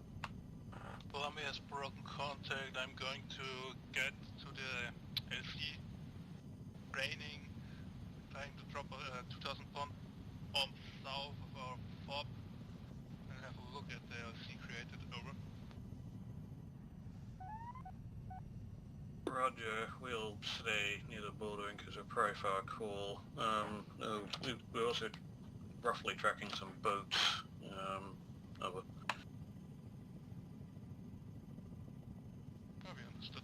Columbia has broken contact. I'm going to get to the LC training, trying to drop 2000 pond on south of our FOB and have a look at the LC created. Over. Roger, we'll stay near the border in case of profile call. We're also roughly tracking some boats. Over. Copy, understood.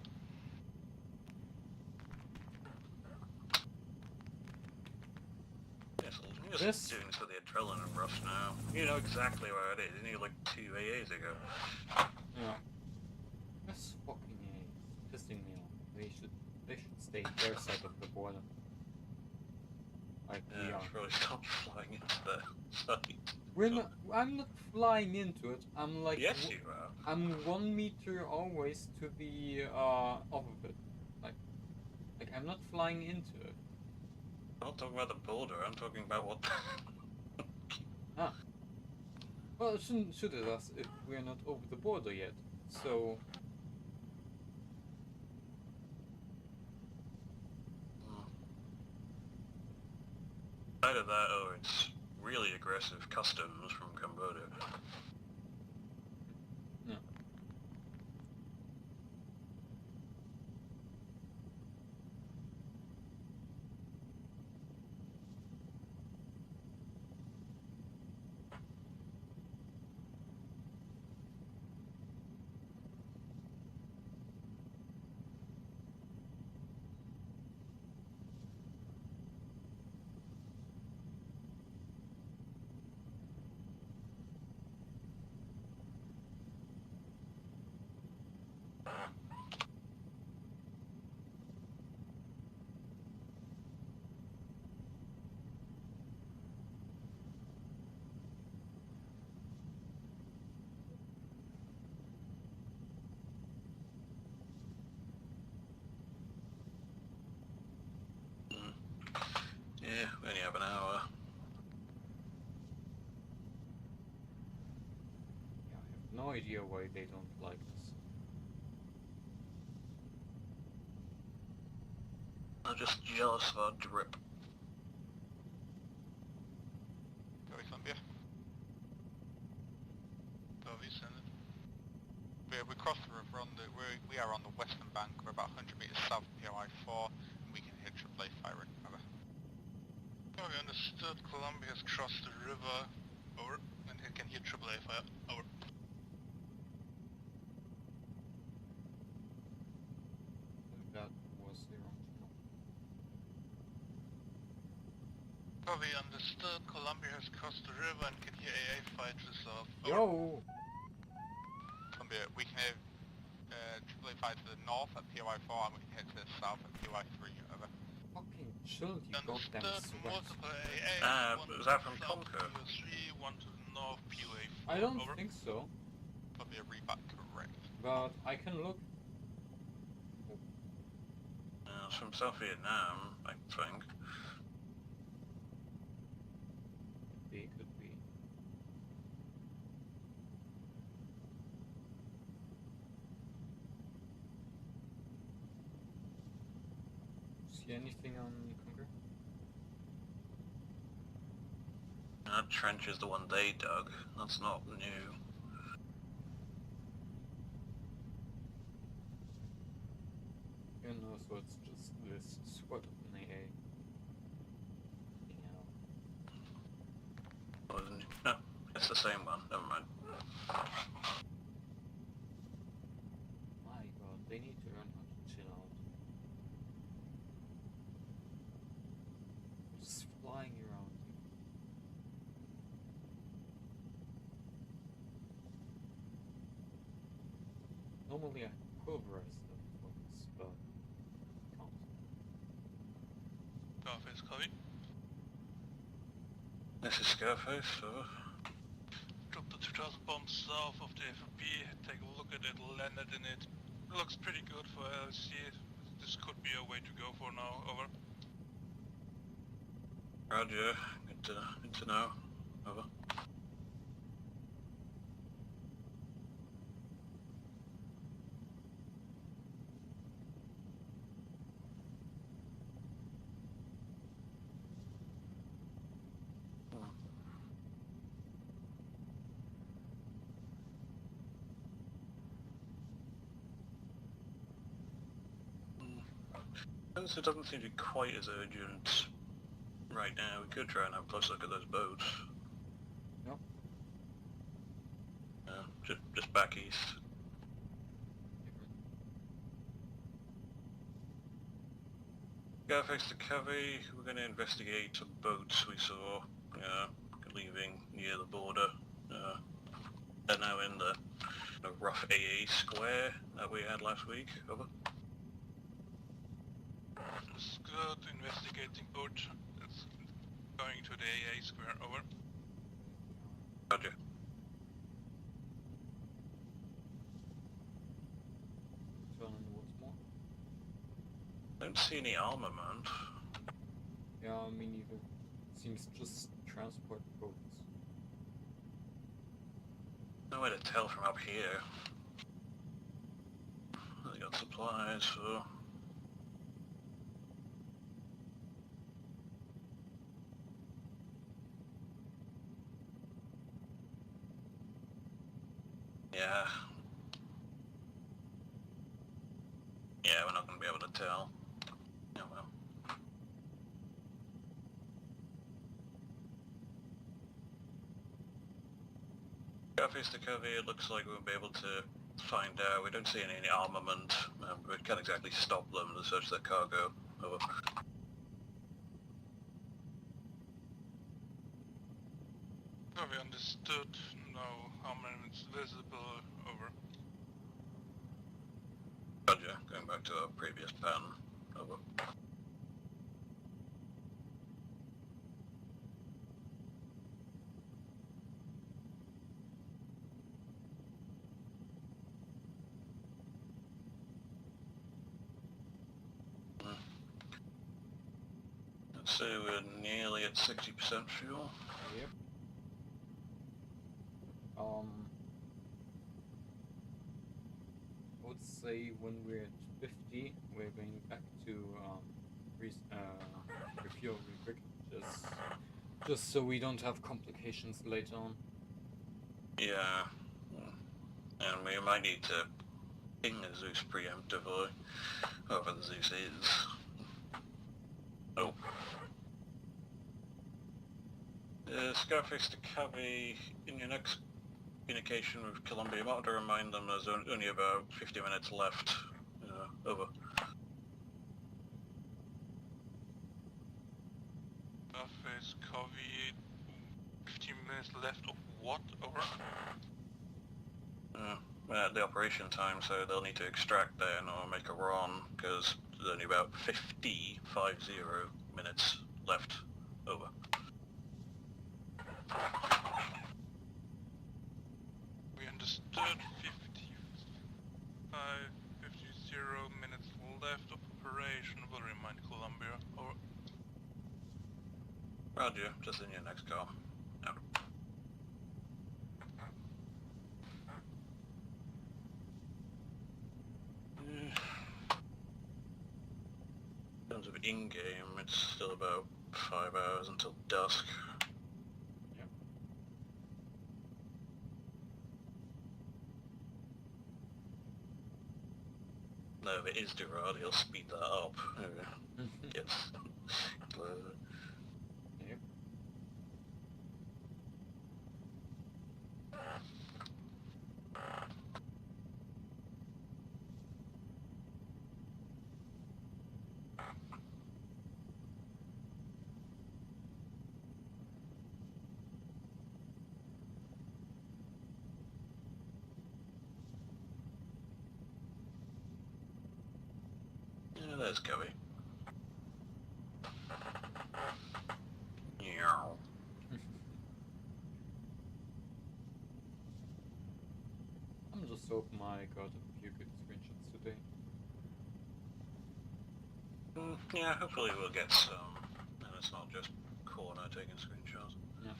Yes, I'm just doing this with the adrenaline rush now. You know exactly where it is. You knew like 2 AAs ago. Yeah. This fucking is pissing me off. They should stay their side of the border. Like we are. Probably stop flying into the site. We're not. I'm not flying into it. I'm like. Yes, you are. I'm 1 meter always to the off of it. Like I'm not flying into it. I'm not talking about the border. I'm talking about what. Ah. Well, it shouldn't shoot at us if we're not over the border yet. So. Either that or it's really aggressive customs from Cambodia. No. Yeah, we only have an hour. Yeah, I have no idea why they don't like us. I'm just jealous of our drip. Copy, Columbia. Copy, send it. We crossed the river on the. We are on the western bank. We're about 100 meters south of POI 4, and we can hit AAA firing. Over. Copy, understood. Columbia has crossed the river. Over. And it can hear AAA fire. Over. That was the wrong channel. Copy, understood. Columbia has crossed the river and can hear AA fighters off. Over. Yo! Columbia, we can head Triple 5 to the north at POI 4 and we can head to the south at POI 3. Over. Fucking chill, you goddamn sweat. Multiple AA, Was that from Conquer? 3, 1 to the north, POA 4. I don't over. think so, Probably a reback, correct. but I can look. It's from South Vietnam, I think. Could be. See anything on Conquer? That trench is the one they dug. That's not new. You know, so it's just this squad of an AA. No, it's the same one. Never mind. My god, they need to learn how to chill out. Just flying around. Normally I pulverize them for this, but can't. Scarface, copy. This is Scarface, so... Drop the 2000 bombs south of the FOB, take a look at it, landed in it. Looks pretty good for LC. This could be a way to go for now, over. Roger, good to know. Over. Since it doesn't seem to be quite as urgent right now, we could try and have a close look at those boats. Yep. Just back east. Scarface to Covey, we're going to investigate some boats we saw leaving near the border. They're now in the rough AA square that we had last week. Over. It's good, investigating boat. It's going to the AA square, over. Roger. Turning once more. Don't see any armament. Yeah, me neither. Seems just transport boats. No way to tell from up here. They got supplies, so... Yeah. Yeah, we're not going to be able to tell. Oh well. Scarface to Covey, it looks like we'll be able to find out. We don't see any armament. We can't exactly stop them to search their cargo. Over. Copy, understood. No armaments visible, over. Roger, going back to our previous pattern. Over. Let's say we're nearly at 60% fuel. Yep. I would say when we're at 50, we're going back to refuel real quick, just so we don't have complications later on. Yeah. And we might need to ping the Zeus preemptively, whoever the Zeus is. Oh. Scarface to Covey, in your next communication with Columbia, you might want to remind them there's only about 50 minutes left. Over. Scarface, Covey, 15 minutes left of what, over? at the operation time, so they'll need to extract then or make a run, because there's only about 50 minutes left. Over. We understood. 50 minutes left of operation. Will remind Columbia. Over. Roger, just in your next call. Out. In terms of in-game, it's still about 5 hours until dusk. Yep. No, if it is Durard, he'll speed that up. Yes. Yep. Yeah, there's Covey. Meow. I'm just hoping I got a few good screenshots today. Yeah, hopefully we'll get some, and it's not just Corner taking screenshots. Yeah.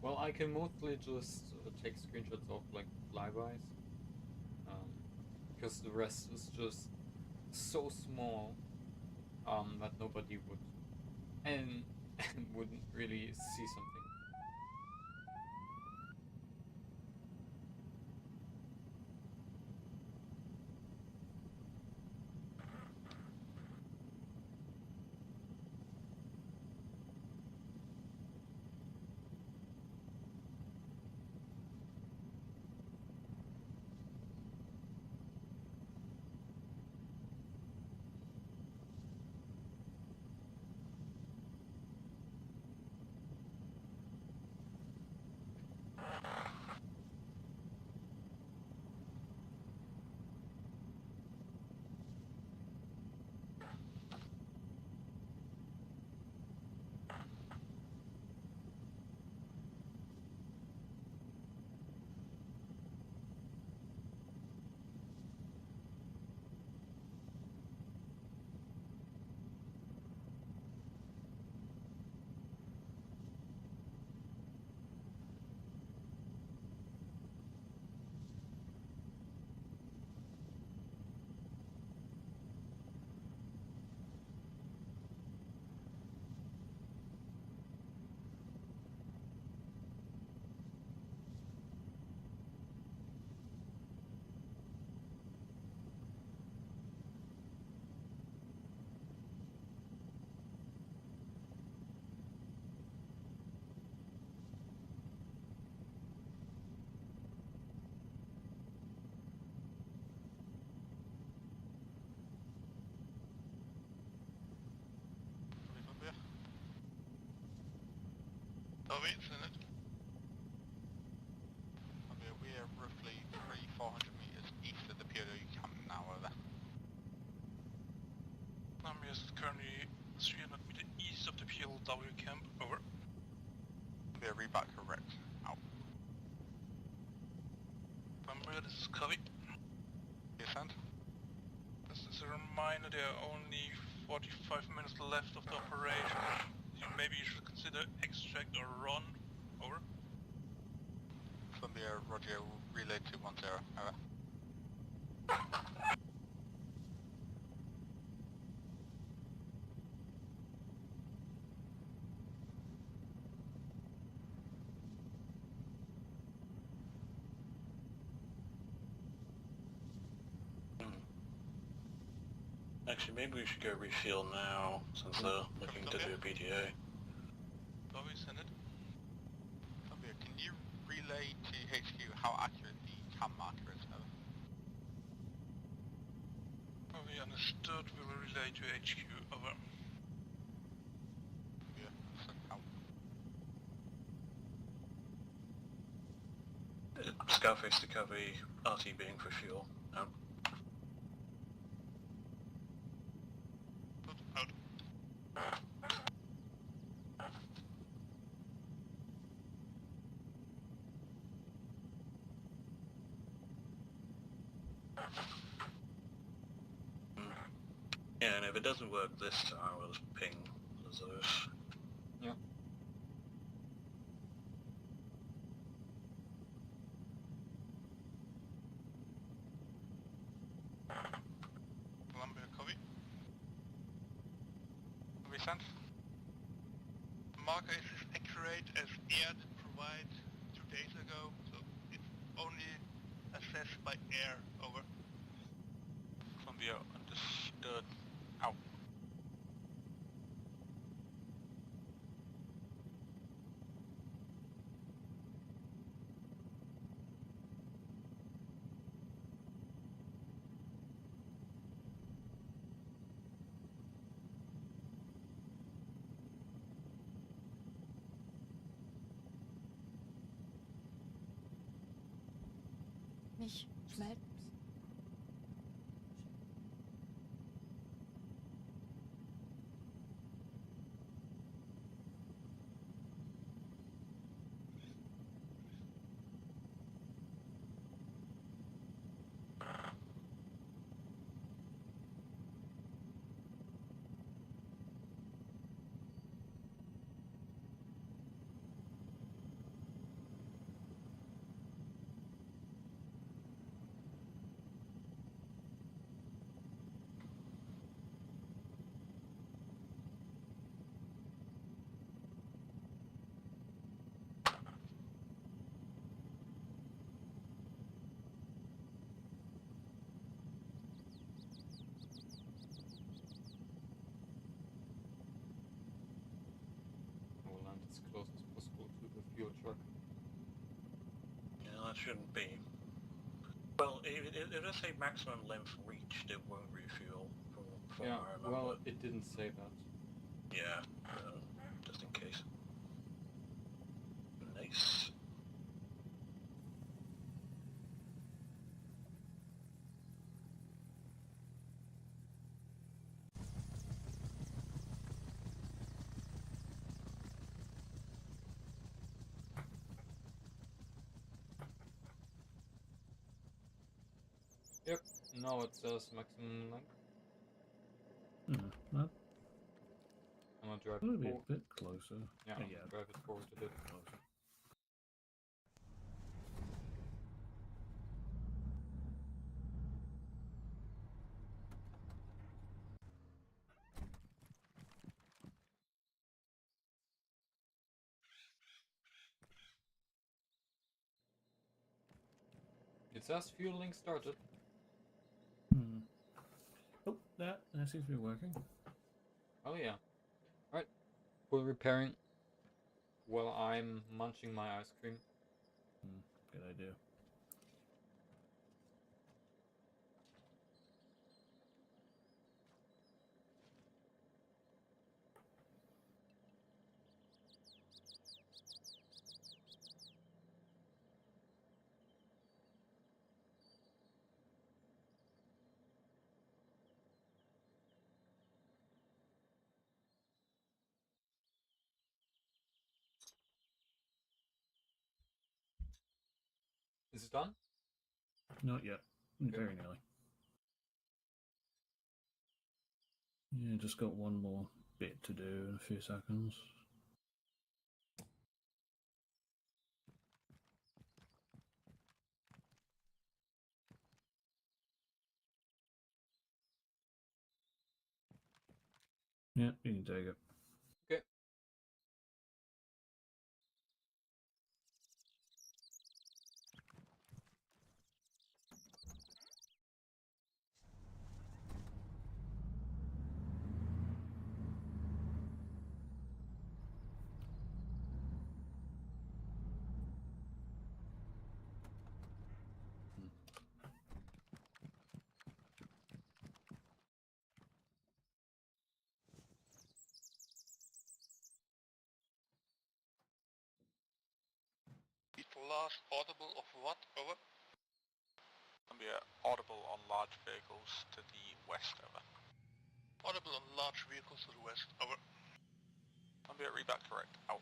Well, I can mostly just take screenshots of like flybys, because the rest is just so small that nobody would and wouldn't really see something. Covey, isn't it? Okay, we are roughly 400 meters east of the POW camp now, over. Columbia is currently 300 meters east of the PLW camp. Over. We are reback correct. Out. Columbia, this is Covey. Yes, and? This is a reminder, there are only 45 minutes left of the operation. Maybe you should consider extract or run. Over. Columbia, Roger, relay 210, over. Actually, maybe we should go refuel now, since they're looking to do a PTA. Copy, send it. Columbia, can you relay to HQ how accurate the cam marker is, over? Copy, understood. We will relay to HQ. Over. Yeah, so out. Scarface to Covey, RT being for fuel. Out. Out. Yeah, and if it doesn't work this time, we'll just ping Lazarus. Yeah. Columbia, copy. We sent. The marker is as accurate as air did provide 2 days ago, so it's only assessed by air. Over. Columbia, understood. Out. Nicht schmelzen. I will land as close as possible to the fuel truck. Yeah, that shouldn't be. Well, if it does say maximum length reached, it won't refuel from Yeah, what I remember. well, it didn't say that. Yeah, just in case. Nice. Yep, now it says maximum length. Well, I'm gonna drive that'll it be a forward. bit closer. Yeah, I'm yeah, gonna drive it forward a bit. closer. It says fueling started. Oh, that seems to be working. Oh yeah. Alright. Full repairing while I'm munching my ice cream. Good idea. Is it done? Not yet. Okay. Very nearly. Yeah, just got one more bit to do in a few seconds. Yeah, you can take it. Okay. Large audible of what? Over. Columbia, audible on large vehicles to the west, over. Audible on large vehicles to the west, over. Columbia, read that correct, out.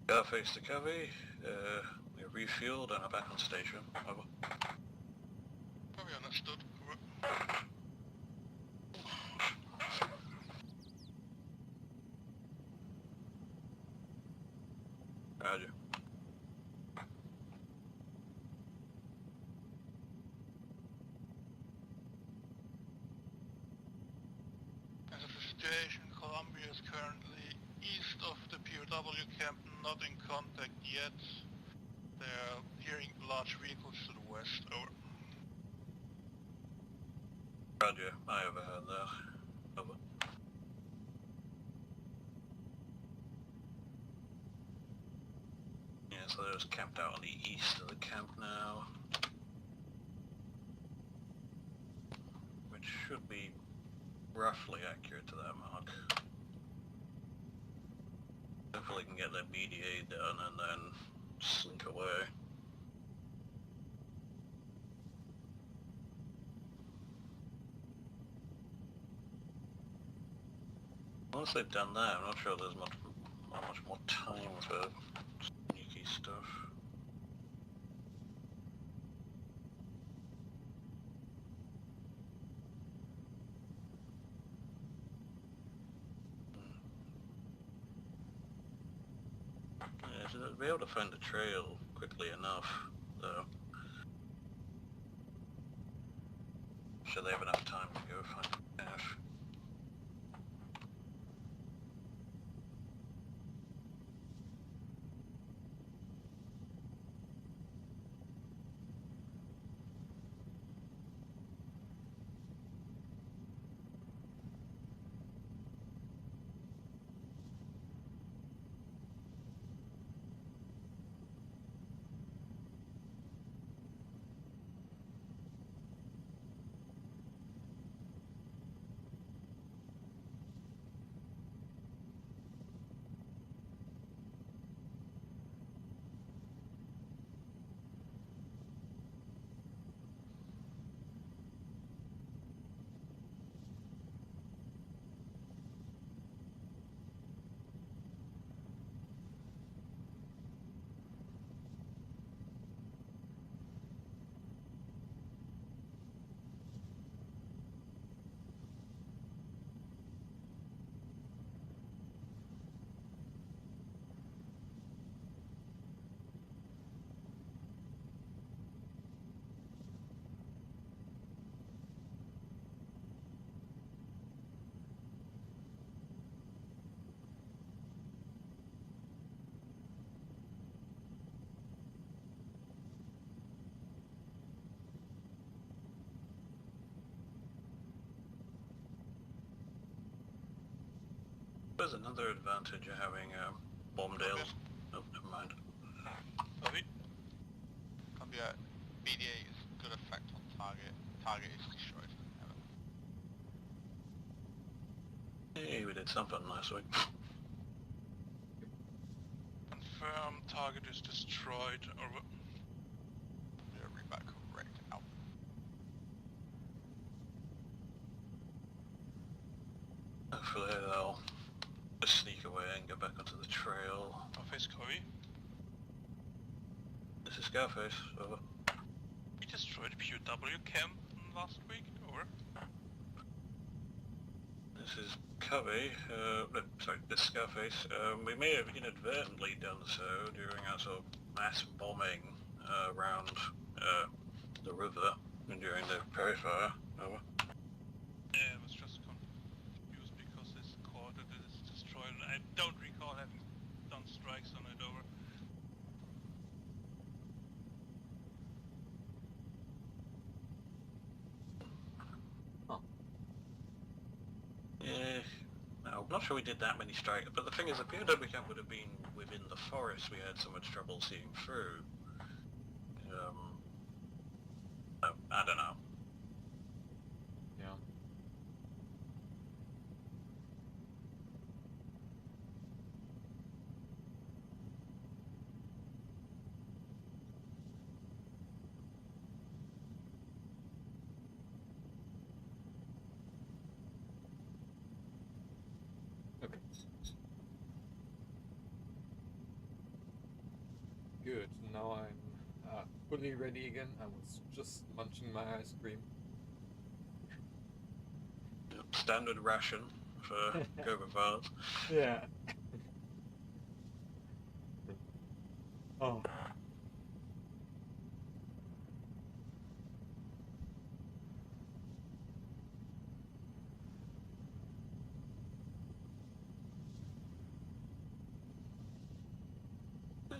Scarface to Covey, we refueled and are back on station, over. Copy, understood, over. Roger. As of the situation, Columbia is currently east of the POW camp, not in contact yet. They're hearing large vehicles to the west, over. Roger, I overheard that. Over. Yeah, so they're just camped out on the east of the camp now. Which should be roughly accurate to that mark. Hopefully can get their BDA done and then slink away. Once they've done that, I'm not sure there's not much more time for sneaky stuff. Yeah, to be able to find the trail quickly enough, though. Should they have enough time to go find F? There's another advantage of having Bombdale. Oh, never mind. Copy. Columbia, BDA is good effect on target. Target is destroyed. Hey, we did something last week. Confirm target is destroyed, over. Yeah, read back correct, out. Hopefully they'll just sneak away and get back onto the trail. Face Covey. This is Scarface, over. We destroyed the POW camp last week, over. This is Covey, sorry, this is Scarface. We may have inadvertently done so during our sort of mass bombing around the river and during the prairie fire, over. Yeah, I was just confused because it's called that it is destroyed. I don't recall having done strikes on it, over. not sure we did that many strikes, but the thing is, the POW camp would have been within the forest we had so much trouble seeing through. I don't know. Yeah. Okay. Good. Now I'm fully ready again. I was just munching my ice cream. Standard ration for Gobavars. Yeah. Oh. I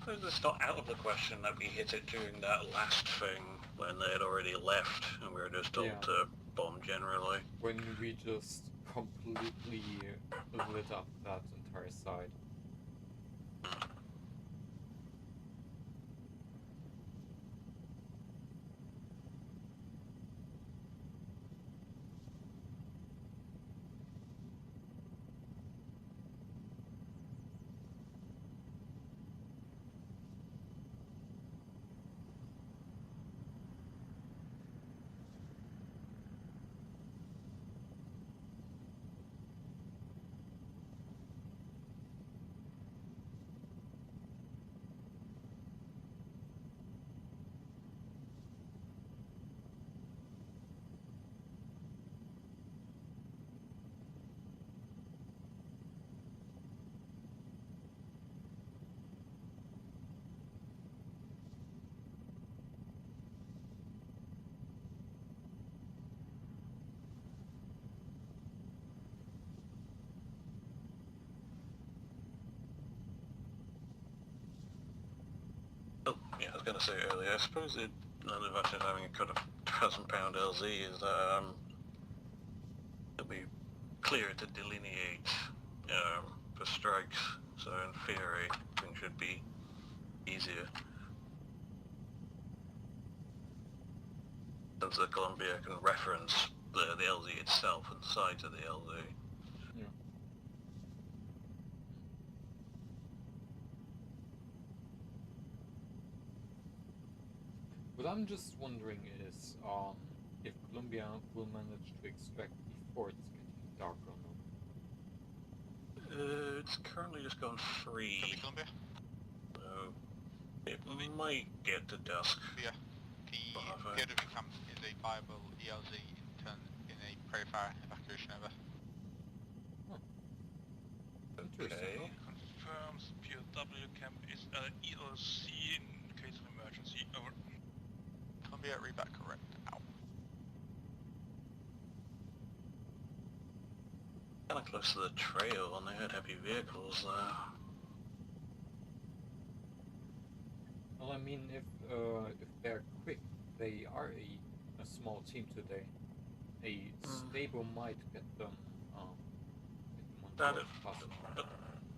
suppose it's not out of the question that we hit it during that last thing when they had already left and we were just told to bomb generally. When we just completely lit up that entire side. Oh, yeah, I was going to say earlier, I suppose the advantage of having a kind of 1,000-pound LZ is that it'll be clearer to delineate for strikes, so in theory things should be easier. Since the Columbia can reference the LZ itself and the sides of the LZ. Yeah. What I'm just wondering is if Columbia will manage to extract before it's getting dark or not. It's currently just gone 3. Columbia? So it might get to dusk. Yeah. The POW camp is a viable ELZ in a pre-fire evacuation over. Interesting. Confirms POW camp is ELC in case of emergency. Over. Columbia, read back correct. Out. Kind of close to the trail and they had heavy vehicles there. Well, I mean, if they're quick, they are a small team today. A stable might get them on That board is, faster. but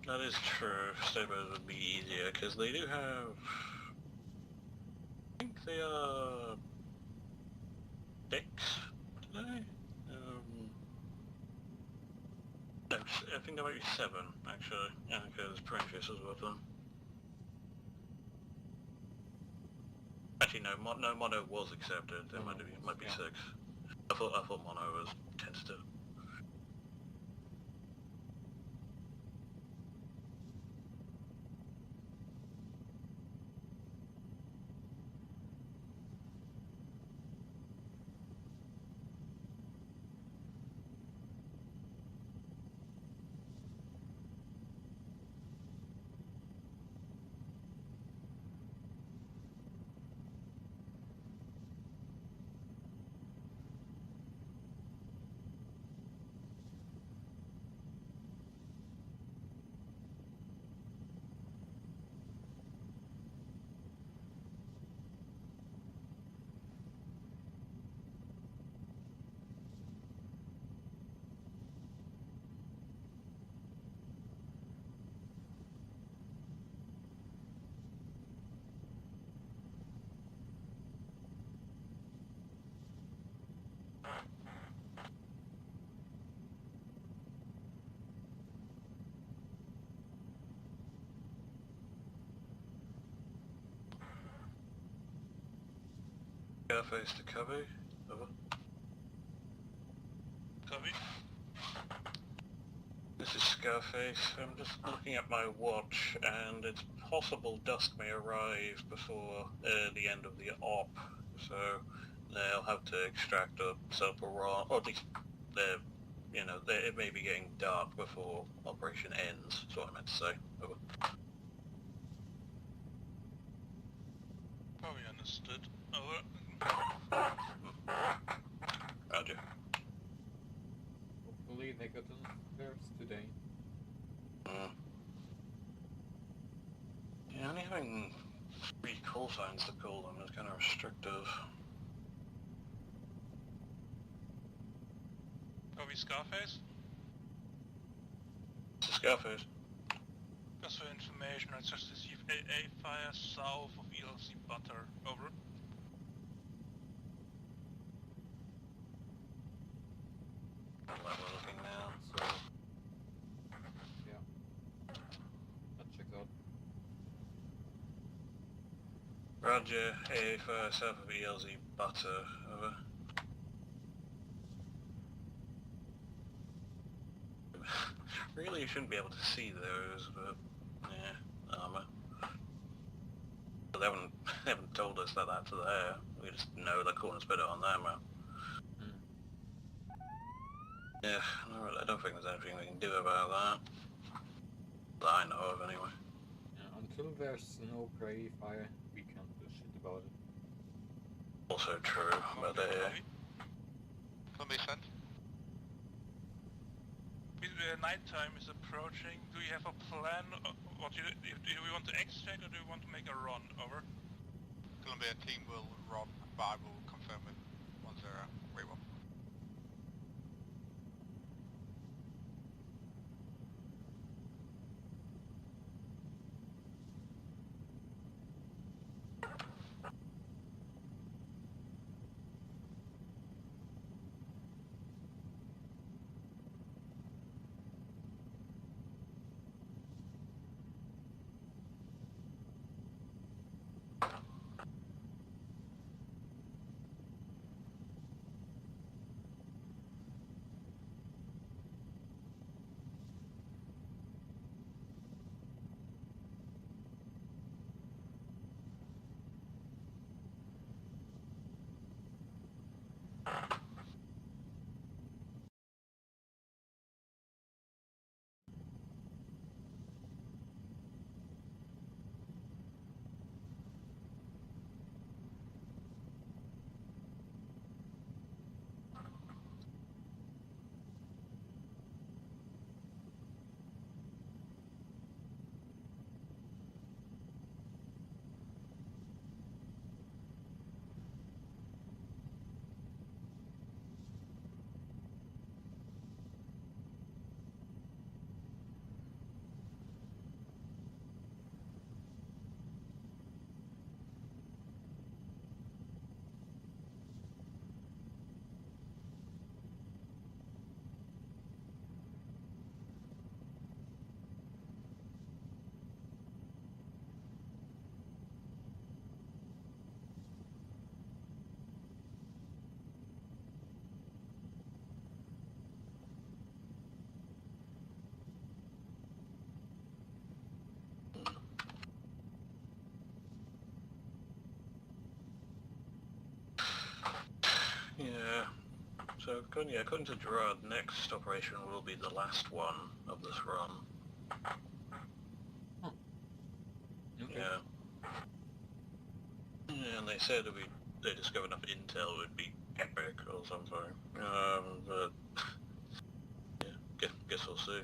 that is true. Stables would be easier because they do have. I think they are 6 today. No, I think there might be 7 actually. Yeah, because Prometheus was with them. Actually, no, Mono was accepted. There might be 6. I thought Mono was tentative. Scarface to Covey. Over. Copy. This is Scarface. I'm just looking at my watch, and it's possible dusk may arrive before the end of the op, so they'll have to extract or set up a ROM, or at least it may be getting dark before operation ends. That's what I meant to say. Over. Probably understood. Over. Roger. Hopefully they got theirs today. Yeah, only having 3 call signs to call them is kind of restrictive. Copy Scarface. This is Scarface. Just for information, I just received AA fire south of ELC Butter. Over. We're looking now. So, yeah. That checks out. Roger, AA fire south of ELZ Butter. Over. Really, you shouldn't be able to see those, but yeah, ARMA. But they haven't told us that that's there. We just know the corner's better on their map. Yeah, I don't think there's anything we can do about that. That I know of, anyway. Yeah, until there's no prairie fire, we can't do shit about it. Also true, but Can we send? Nighttime is approaching. Do you have a plan? Do we want to exchange or do we want to make a run? Over. Columbia team will rob, but I will confirm it once they're re-rob. yeah. So according to Gerard, next operation will be the last one of this run. Okay. Yeah. Yeah, and they said if they discovered enough intel, it would be epic or something. But yeah, guess we'll see.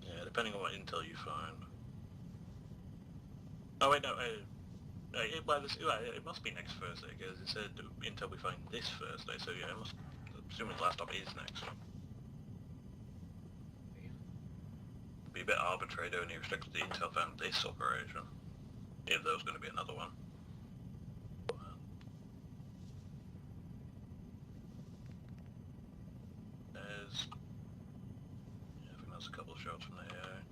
Yeah, depending on what intel you find. Oh wait, no. It must be next Thursday because it said intel we find this Thursday. So yeah, assuming the last stop is next. Be a bit arbitrary to only restrict the intel found this operation, if there was going to be another one. There's, I think there's a couple of shots from the AI.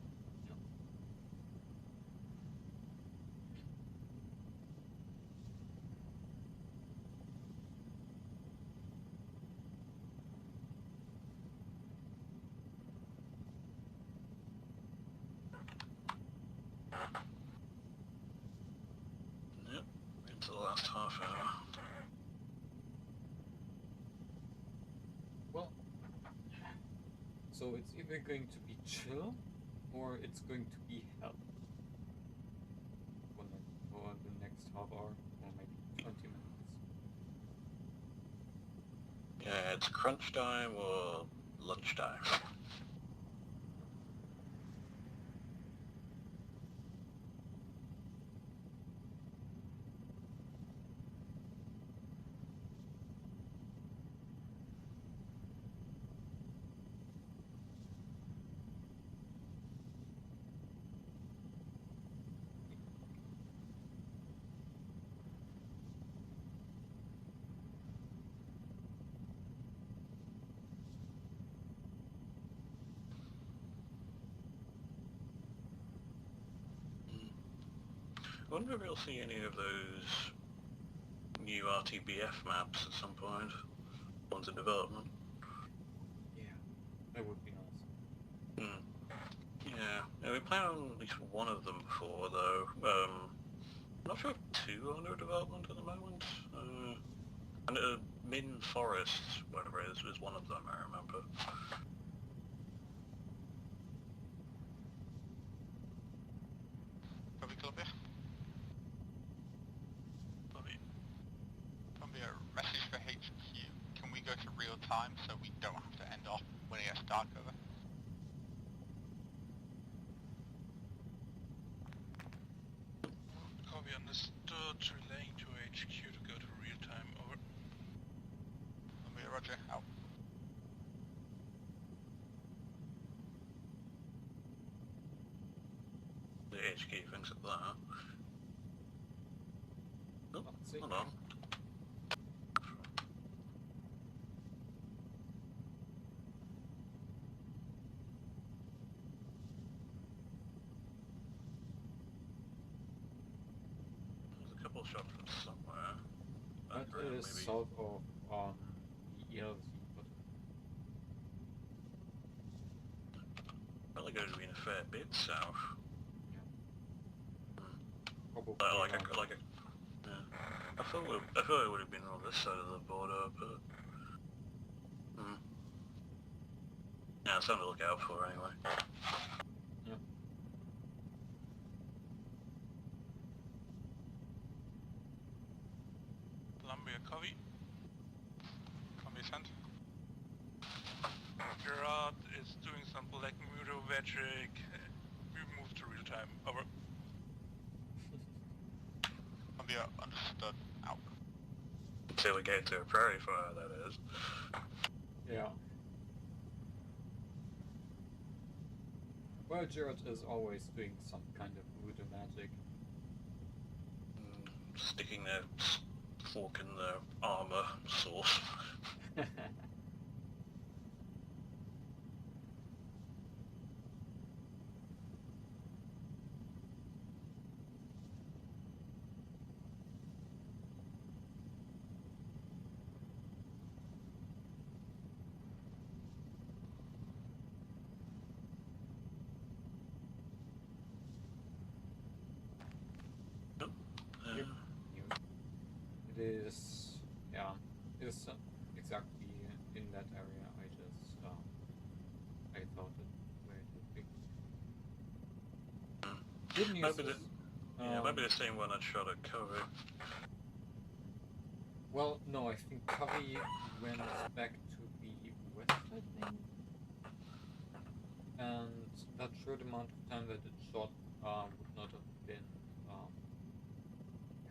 last half hour. Well, so it's either going to be chill or it's going to be hell for the next half hour or maybe 20 minutes. Yeah, it's crunch time or lunch time. I wonder if we'll see any of those new RTBF maps at some point. Ones in development. Yeah, that would be nice. Yeah, we planned on at least one of them before, though. I'm not sure if two are under development at the moment. And Min Forest, whatever it is one of them, I remember. Copy, Columbia. Columbia, message for HQ. Can we go to real time so we don't have to end off when it gets dark over? Copy, understood. Relaying to HQ to go to real time. Over. Columbia, roger. Out. The HQ thinks of that. Oh, hold on. There's a couple of shots from somewhere. That is maybe. south of the ELZ, but Probably going to be in a fair bit south. probably Yeah. I thought it would have been on this side of the border, but yeah, it's something to look out for anyway. Yeah. Columbia, copy. Columbia, send. Gerard is doing some black muto magic. We move to real time. Over. Columbia, understood. Out. Until we get to a prairie fire, that is. yeah. Well, Gerard is always doing some kind of voodoo magic. Sticking their fork in the ARMA sauce. It is, yeah, it is exactly in that area. I thought where it would be. Good news Maybe is, maybe the same one I shot at Covey. Well, no, I think Covey went back to the west, I think. And that short amount of time that it shot would not have been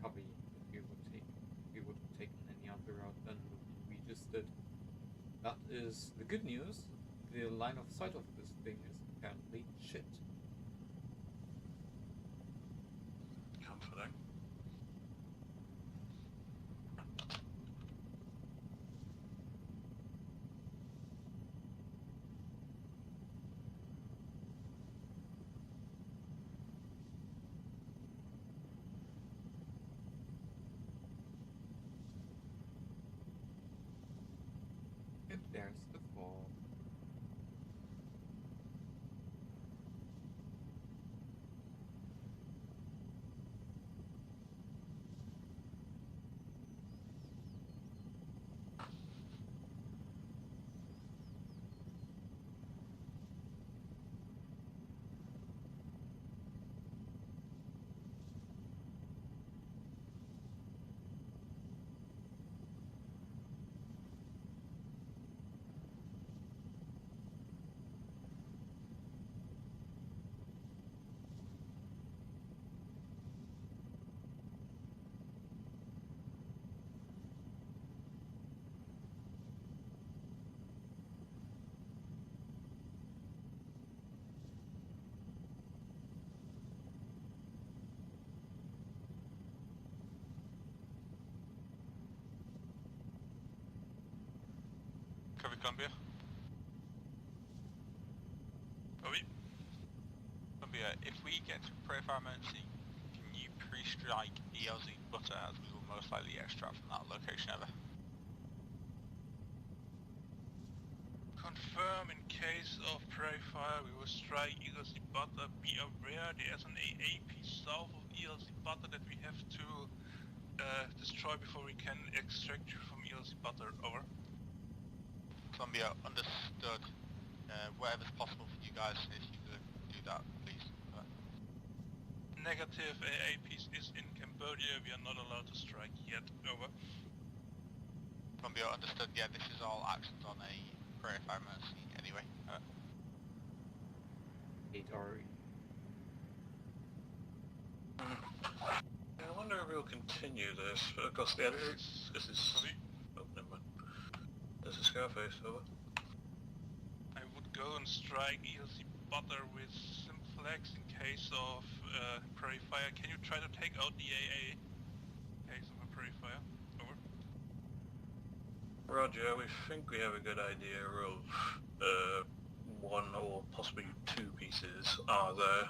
Covey if we would have taken any other route than the one we just did. That is the good news. The line of sight of this thing is apparently shit. Comforting. And there's the fall. Copy Columbia. Copy. Columbia, if we get to Prey Fire Emergency, can you pre-strike ELZ Butter as we will most likely extract from that location ever? Confirm in case of prey fire, we will strike ELZ Butter. Be aware there is an AAP south of ELZ Butter that we have to destroy before we can extract you from ELZ Butter. Over. Columbia, understood. Whatever's possible for you guys, if you could do that, please. Negative, AAP is in Cambodia, we are not allowed to strike yet. Over. Columbia, understood. Yeah, this is all actions on a Prey Fire Emergency anyway. 8RE. I wonder if we'll continue this, because yeah, this is... Oh, never mind. This is Scarface, over. I would go and strike ELZ Butter with Simplex in case of prey fire. Can you try to take out the AA in case of a prey fire? Over. Roger, we think we have a good idea of one or possibly two pieces are there.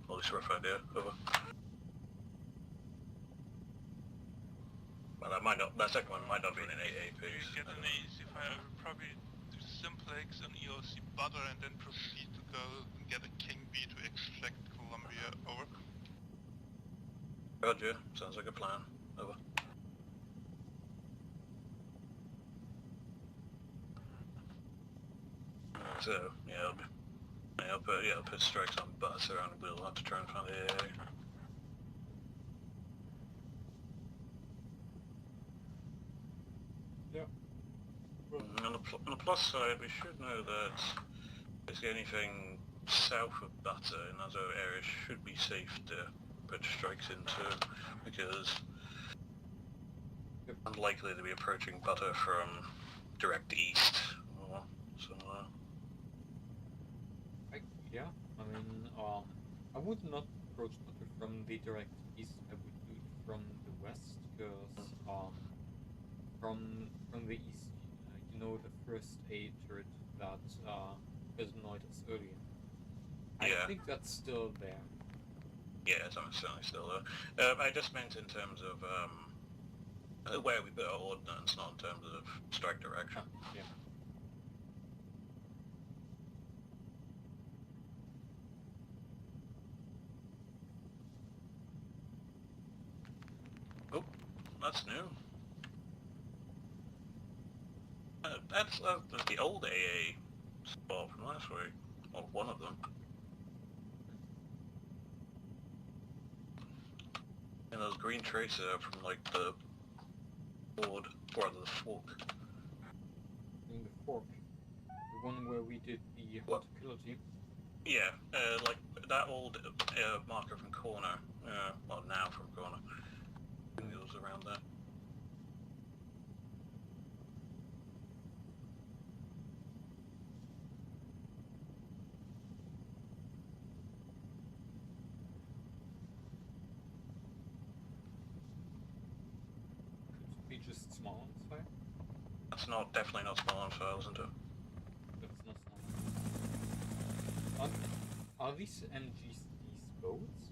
At least a rough idea, over. Well, that second one might not be an AA piece. You get an AC fire, I will probably do Simplex and ELZ Butter and then proceed to go and get a King B to extract Columbia. Over. Roger, sounds like a plan, over. So, yeah, I'll put strikes on Butter and we'll have to try and find the AA. On the plus side, we should know that basically anything south of Butter in other areas should be safe to put strikes into, because it's unlikely to be approaching Butter from direct east or somewhere. Yeah, I mean, I would not approach Butter from the direct east. I would do it from the west, because from the east, you know, the first aid turret that was annoyed us earlier. Yeah. I think that's still there. Yeah, it's certainly still there. I just meant in terms of where we put our ordnance, not in terms of strike direction. Yeah. Oh, that's new. That's the old AA spot from last week. Well, one of them. And those green tracer from like the board, or the fork. In the fork. The one where we did the Horticulture team. Yeah, like that old marker from corner. Well, now from corner. I think it was around there. Be just small on fire? That's definitely not small on fire, isn't it? That's not small. Are these MGs these boats?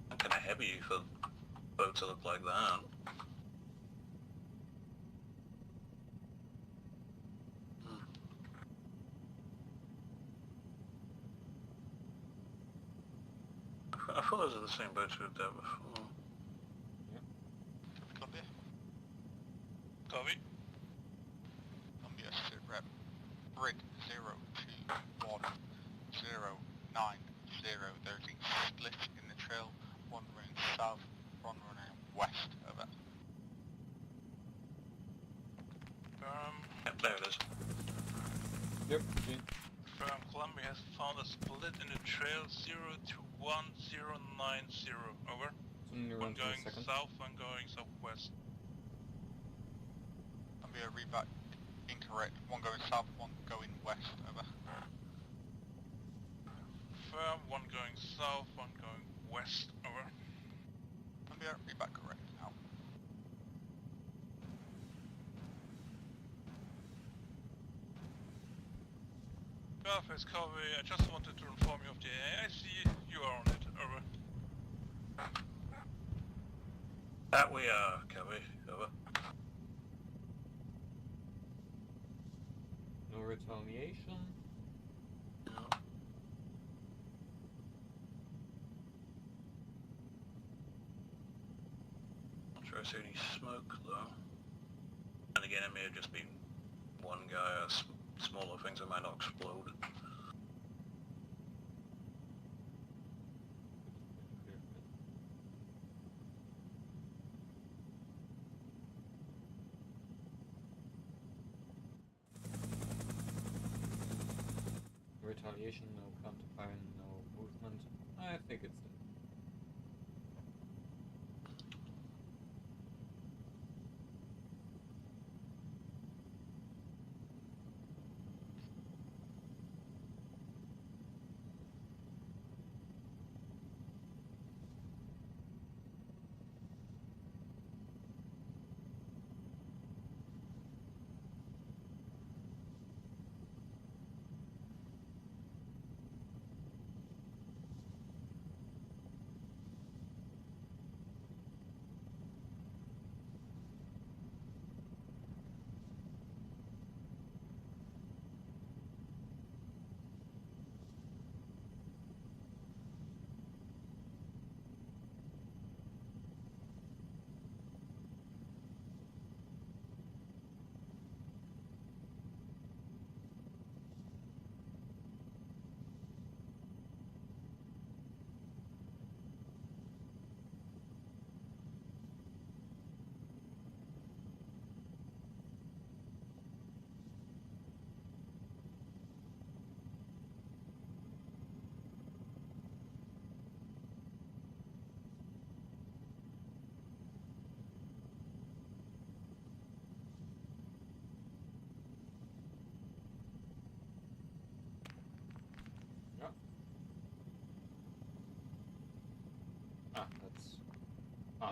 I'm kind of heavy for boats that look like that. I thought those are the same boats we've done before. Columbia? Copy. Columbia, sit rep. Brig 021090. There's a split in the trail, one running south, one running west, over. Yep, there it is. Yep. Columbia has found a split in the trail 021090. Over. One going south, one going southwest. Columbia, read back. Incorrect. One going south, one going west, over. Firm, one going south, one going west, over. Columbia, read back correct now. Scarface, copy. I just wanted to inform you of the AIC. You are on it. Over. That we are, copy. Over. No retaliation. No. Not sure I see any smoke though. And again, it may have just been one guy. Smaller things that might not explode. Retaliation, no counterfire, no movement. I think it's dead.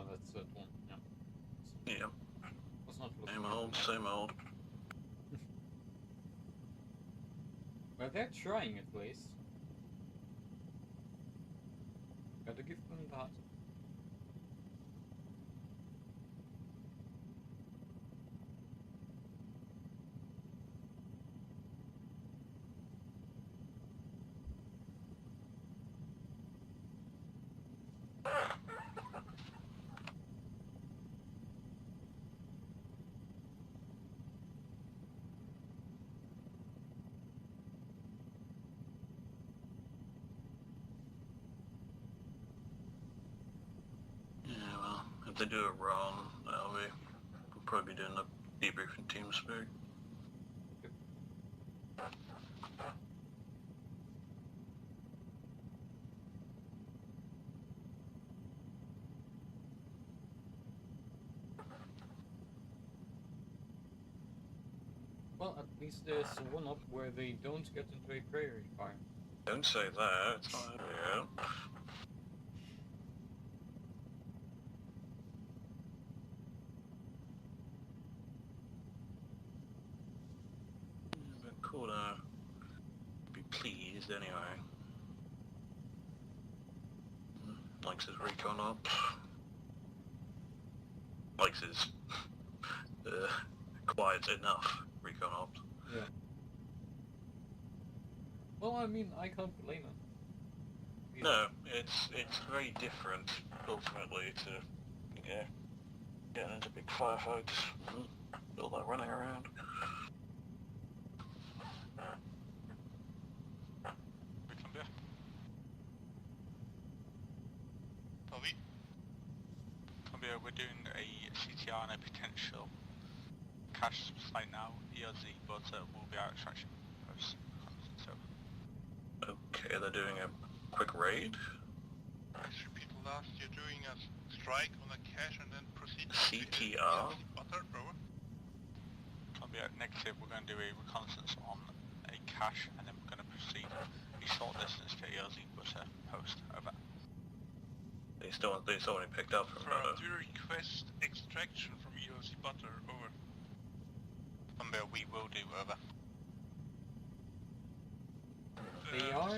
That's that one, yeah. Yep. Was not looking Same old, same old. Well, they're trying at least. Gotta give them that. Yeah, well, if they do it wrong, we'll probably be doing the debriefing team speak. Well, at least there's one up where they don't get into a prairie fire. Don't say that, it's not yeah. But cool to be pleased anyway. Likes his recon ops. Likes his quiet enough recon ops. Yeah. Well, I mean, I can't blame him. No, it's very different ultimately to getting into big firefights and all that running around. Columbia, we're doing a CTR on a potential cache site now, ERZ, but we'll be our extraction post. So. Okay, they're doing a quick raid. Let's repeat last, you're doing a strike on a cache and then proceed to CTR. Butter, over. Columbia, negative, we're going to do a reconnaissance on a cache and then we're going to proceed a short distance to ERZ butter post, over. They still only picked up from Do you request extraction from ERZ butter, over. Columbia, we will do, over.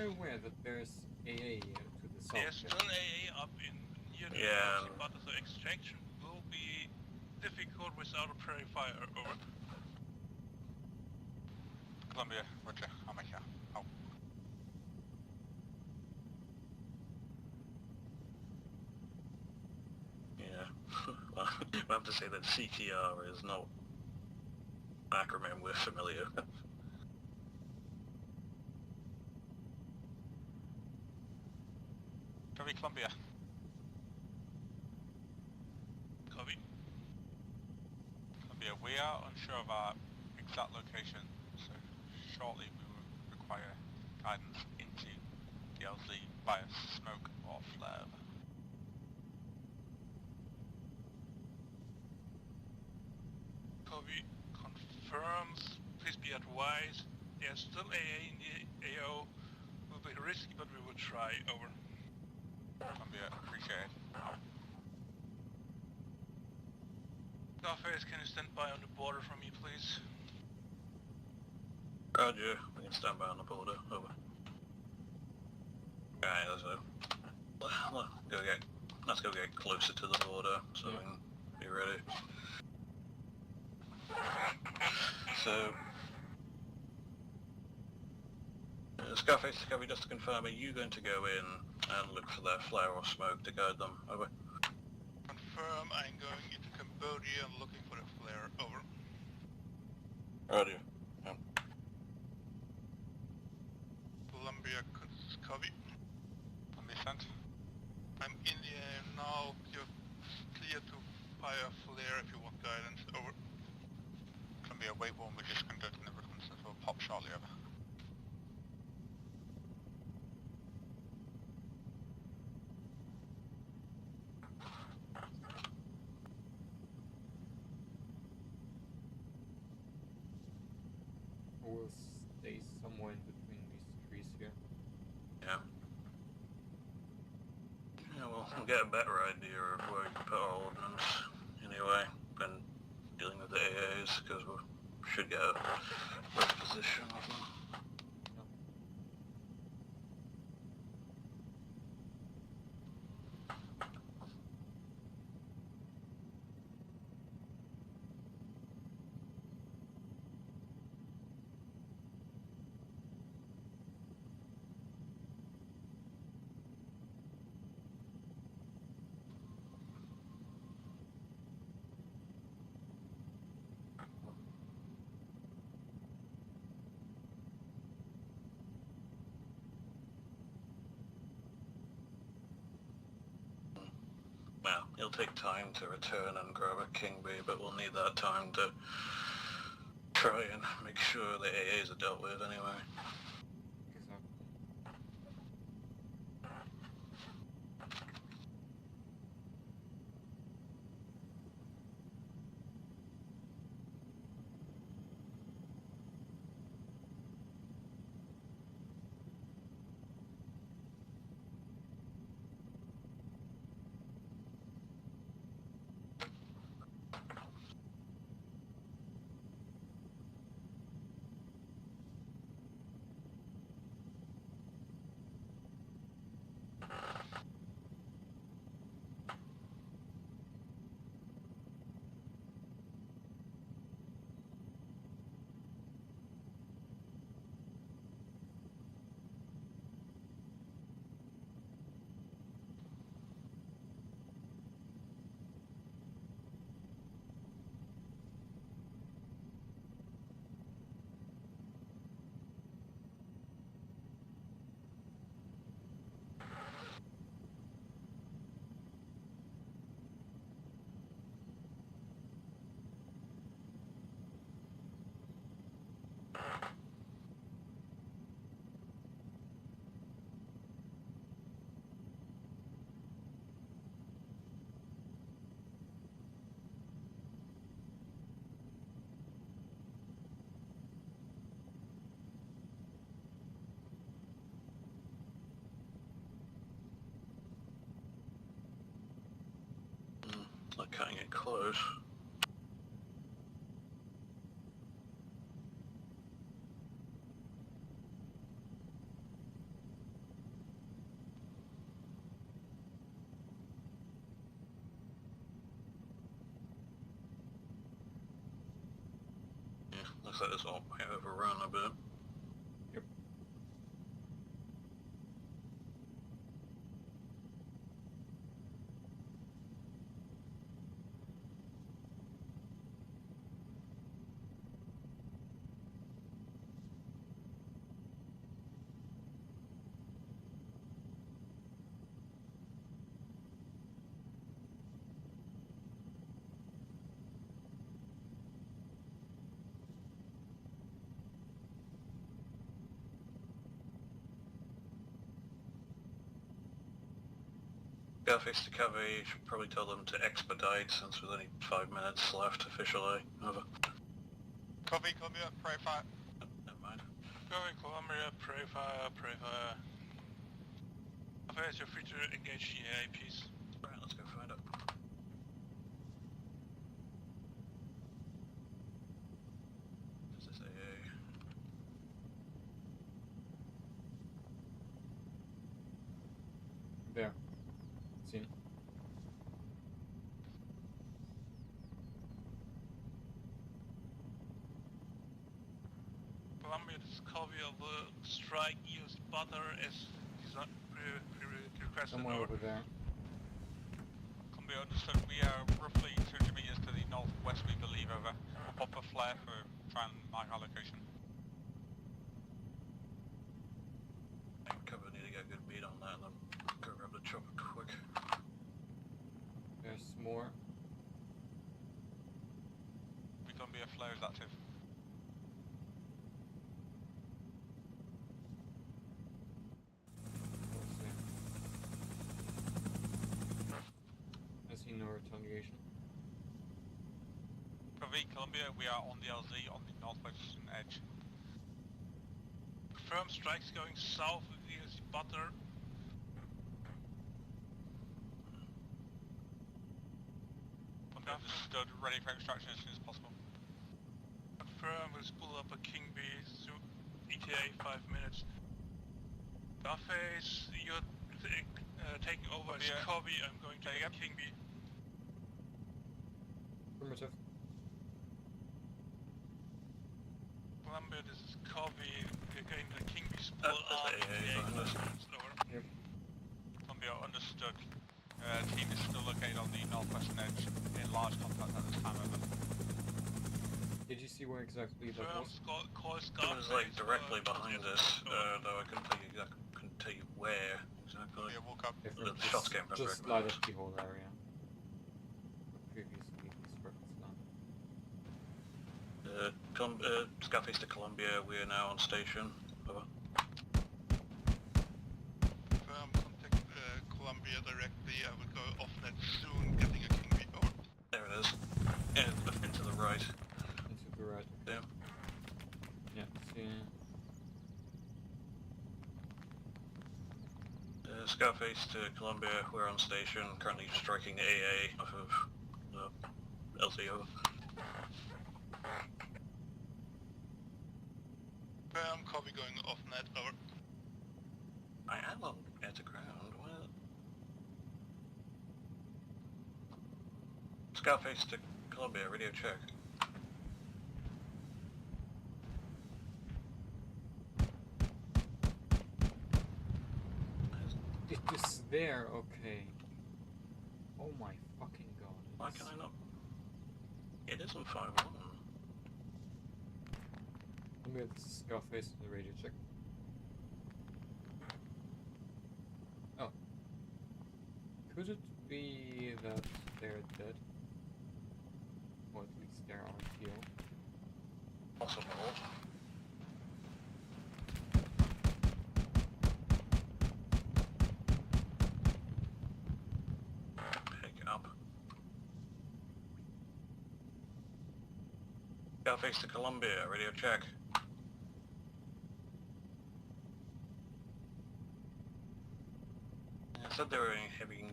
aware that there's AA to the south? There's still AA up in near the Yeah. but the extraction will be difficult without a prairie fire. Over. Columbia, roger. I'll make it out. Yeah. Well, I have to say that CTR is not an acronym we're familiar with. Copy, Columbia. Copy. Columbia, we are unsure of our exact location, so shortly we will require guidance into DLC via smoke or flare. Copy. Confirms. Please be advised. There's still AA in the AO. Will be risky, but we will try. Over. Columbia, appreciate it. Scarface, can you stand by on the border for me, please? Roger, we can stand by on the border. Over. Alright, let's go get closer to the border so we can be ready. So, Scarface Discovery, just to confirm, are you going to go in and look for that flare or smoke to guide them? Over. Confirm, I'm going into Cambodia and looking for a flare. Over. Roger. Columbia, copy. Columbia sent. I'm in the air now. You're clear to fire flare if you want guidance. Over. Columbia, wave 1, we're just conducting the reconnaissance. We'll pop shortly. Over. We'll stay somewhere in between these trees here. Yeah. Yeah, well, we'll get a better idea of where we can put our ordnance anyway than dealing with the AAs, because we should get a better position of them. Well, it'll take time to return and grab a King Bee, but we'll need that time to try and make sure the AAs are dealt with anyway. Like cutting it close. looks like this all might overrun a bit. Yep. Scarface to cavalry, you should probably tell them to expedite since there's only 5 minutes left officially. Over. Copy, Columbia, pray fire. Never mind. Copy, Columbia, pray fire, pray fire. Affairs, you're free to engage the APs. Right, let's go find it. This is AA. There. Seen. Columbia, this is Copy of the strike EOS butter as requested. Somewhere over there. Columbia, understood. We are roughly 200 meters to the northwest, we believe, over. We'll pop a flare for try and mark our location. Cover, need to get a good beat on that and then go grab the chopper quick. There's more. Columbia, flare is active. I see no retaliation. Copy, Columbia, we are on the LZ on the northwestern edge. Confirm strikes going south of the EOS butter. Understood, ready for extraction as soon as possible. Confirm, we'll spool up a King B to ETA 5 minutes. Scarface, you're taking over as Copy, I'm going to get King B. Affirmative. Columbia, this is Copy, we're getting the King B spool up. Yep. Columbia, understood. Team is still located on the northwestern edge in large contact at this time, over. Did you see where exactly that was? It was like directly behind us, though I couldn't tell you where exactly. Yeah, walk up. The shots came from Just light up the whole area. Previously, this reference done. Scarface to Columbia, we are now on station. Over. Contact Columbia directly. I will go off net soon, getting a King B. Over. There it is. And into the right. Into the right. Yeah. Yeah, see. Scarface to Columbia, we're on station, currently striking the AA off of the LZ, over. Copy, going off net, over. I am on air to ground, what? Scarface to Columbia, radio check. It is there, okay. Oh my fucking god. Why can I not? It isn't 5-1. Let me get this Scarface to the radio check. Oh. Could it be that they're dead? Or at least they're on heal? Possible. Pick up. Scarface to Columbia, radio check. I said they were having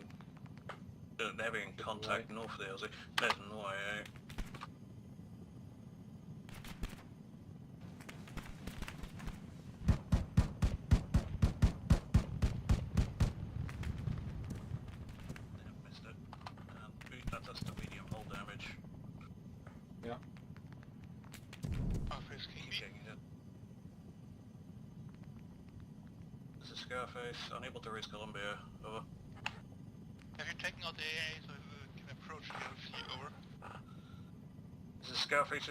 contact north of the LZ. There's no IA. Missed it. That's the medium hull damage. Yeah. Office Scarface. Unable to raise Columbia. Over. Have you taken out the AA so we can approach the LC? Over. This is Scarface.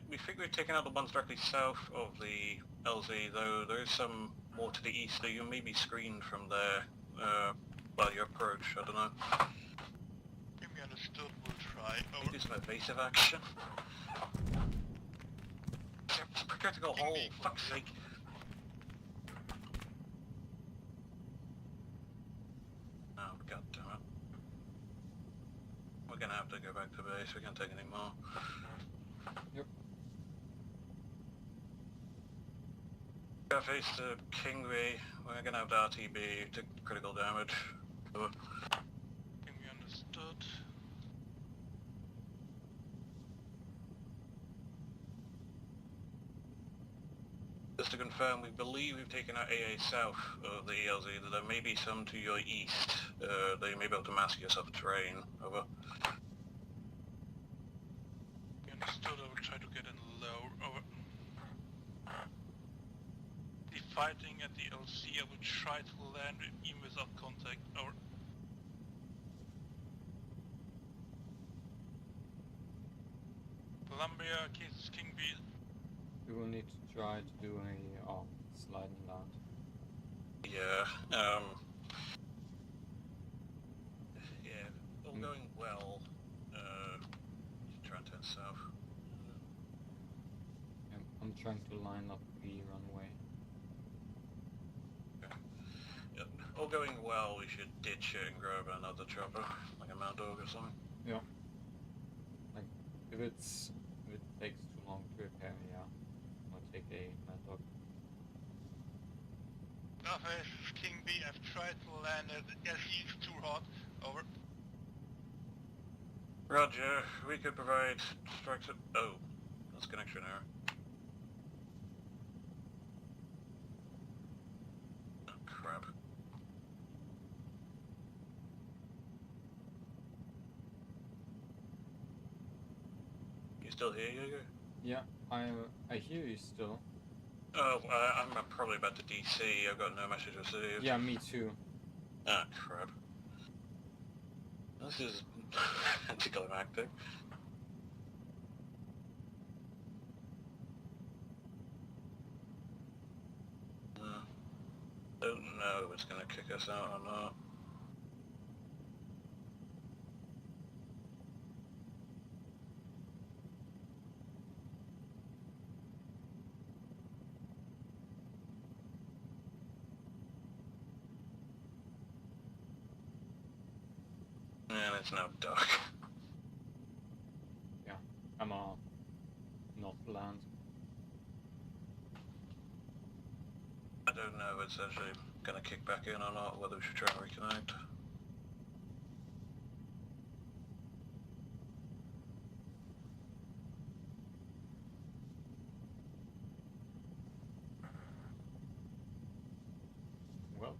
We think we've taken out the ones directly south of the LZ, though there is some more to the east, so you may be screened from there by your approach. I don't know. Give me understood. We'll try. Over. Do some evasive action. Critical hole. Fuck's sake. Oh, god damn it. We're gonna have to go back to base. We can't take any more. Yep. Face to Kingby. We're gonna have the RTB to critical damage. Over. Kingby understood. Just to confirm, we believe we've taken out AA south of the ELZ. There may be some to your east. They may be able to mask yourself terrain. Over. Understood. I will try to get in low. Over. The fighting at the LC, I will try to land even without contact. Over. Columbia, cases Kingby. We will need to try to do a sliding land. Yeah, yeah, all going well. Try and turn south. I'm trying to line up the runway. Okay. Yep. All going well, we should ditch it and grab another chopper, like a Mount Dog or something. Yeah. Like, if it takes too long to repair, yeah. I'll take a Mad Dog. King B, I've tried to land at LC, it's too hot. Over. Roger, we could provide strikes at... Oh, that's connection error. Oh, crap. You still here, Jaeger? Yeah, I hear you still. Oh, I'm probably about to DC. I've got no message received. Yeah, me too. Ah, crap. This is anticlimactic. Don't know if it's gonna kick us out or not. And it's now dark. Yeah, I'm not land. I don't know if it's actually gonna kick back in or not, whether we should try and reconnect. Well.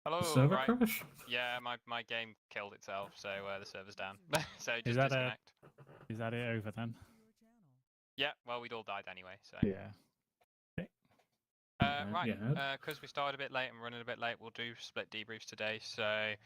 Hello, Server right. crash? Yeah, my game killed itself, so the server's down. So just Is that disconnect. Is that it over then? Yeah, well, we'd all died anyway, so. Yeah. Right, yeah. because we started a bit late and running a bit late, we'll do split debriefs today. So,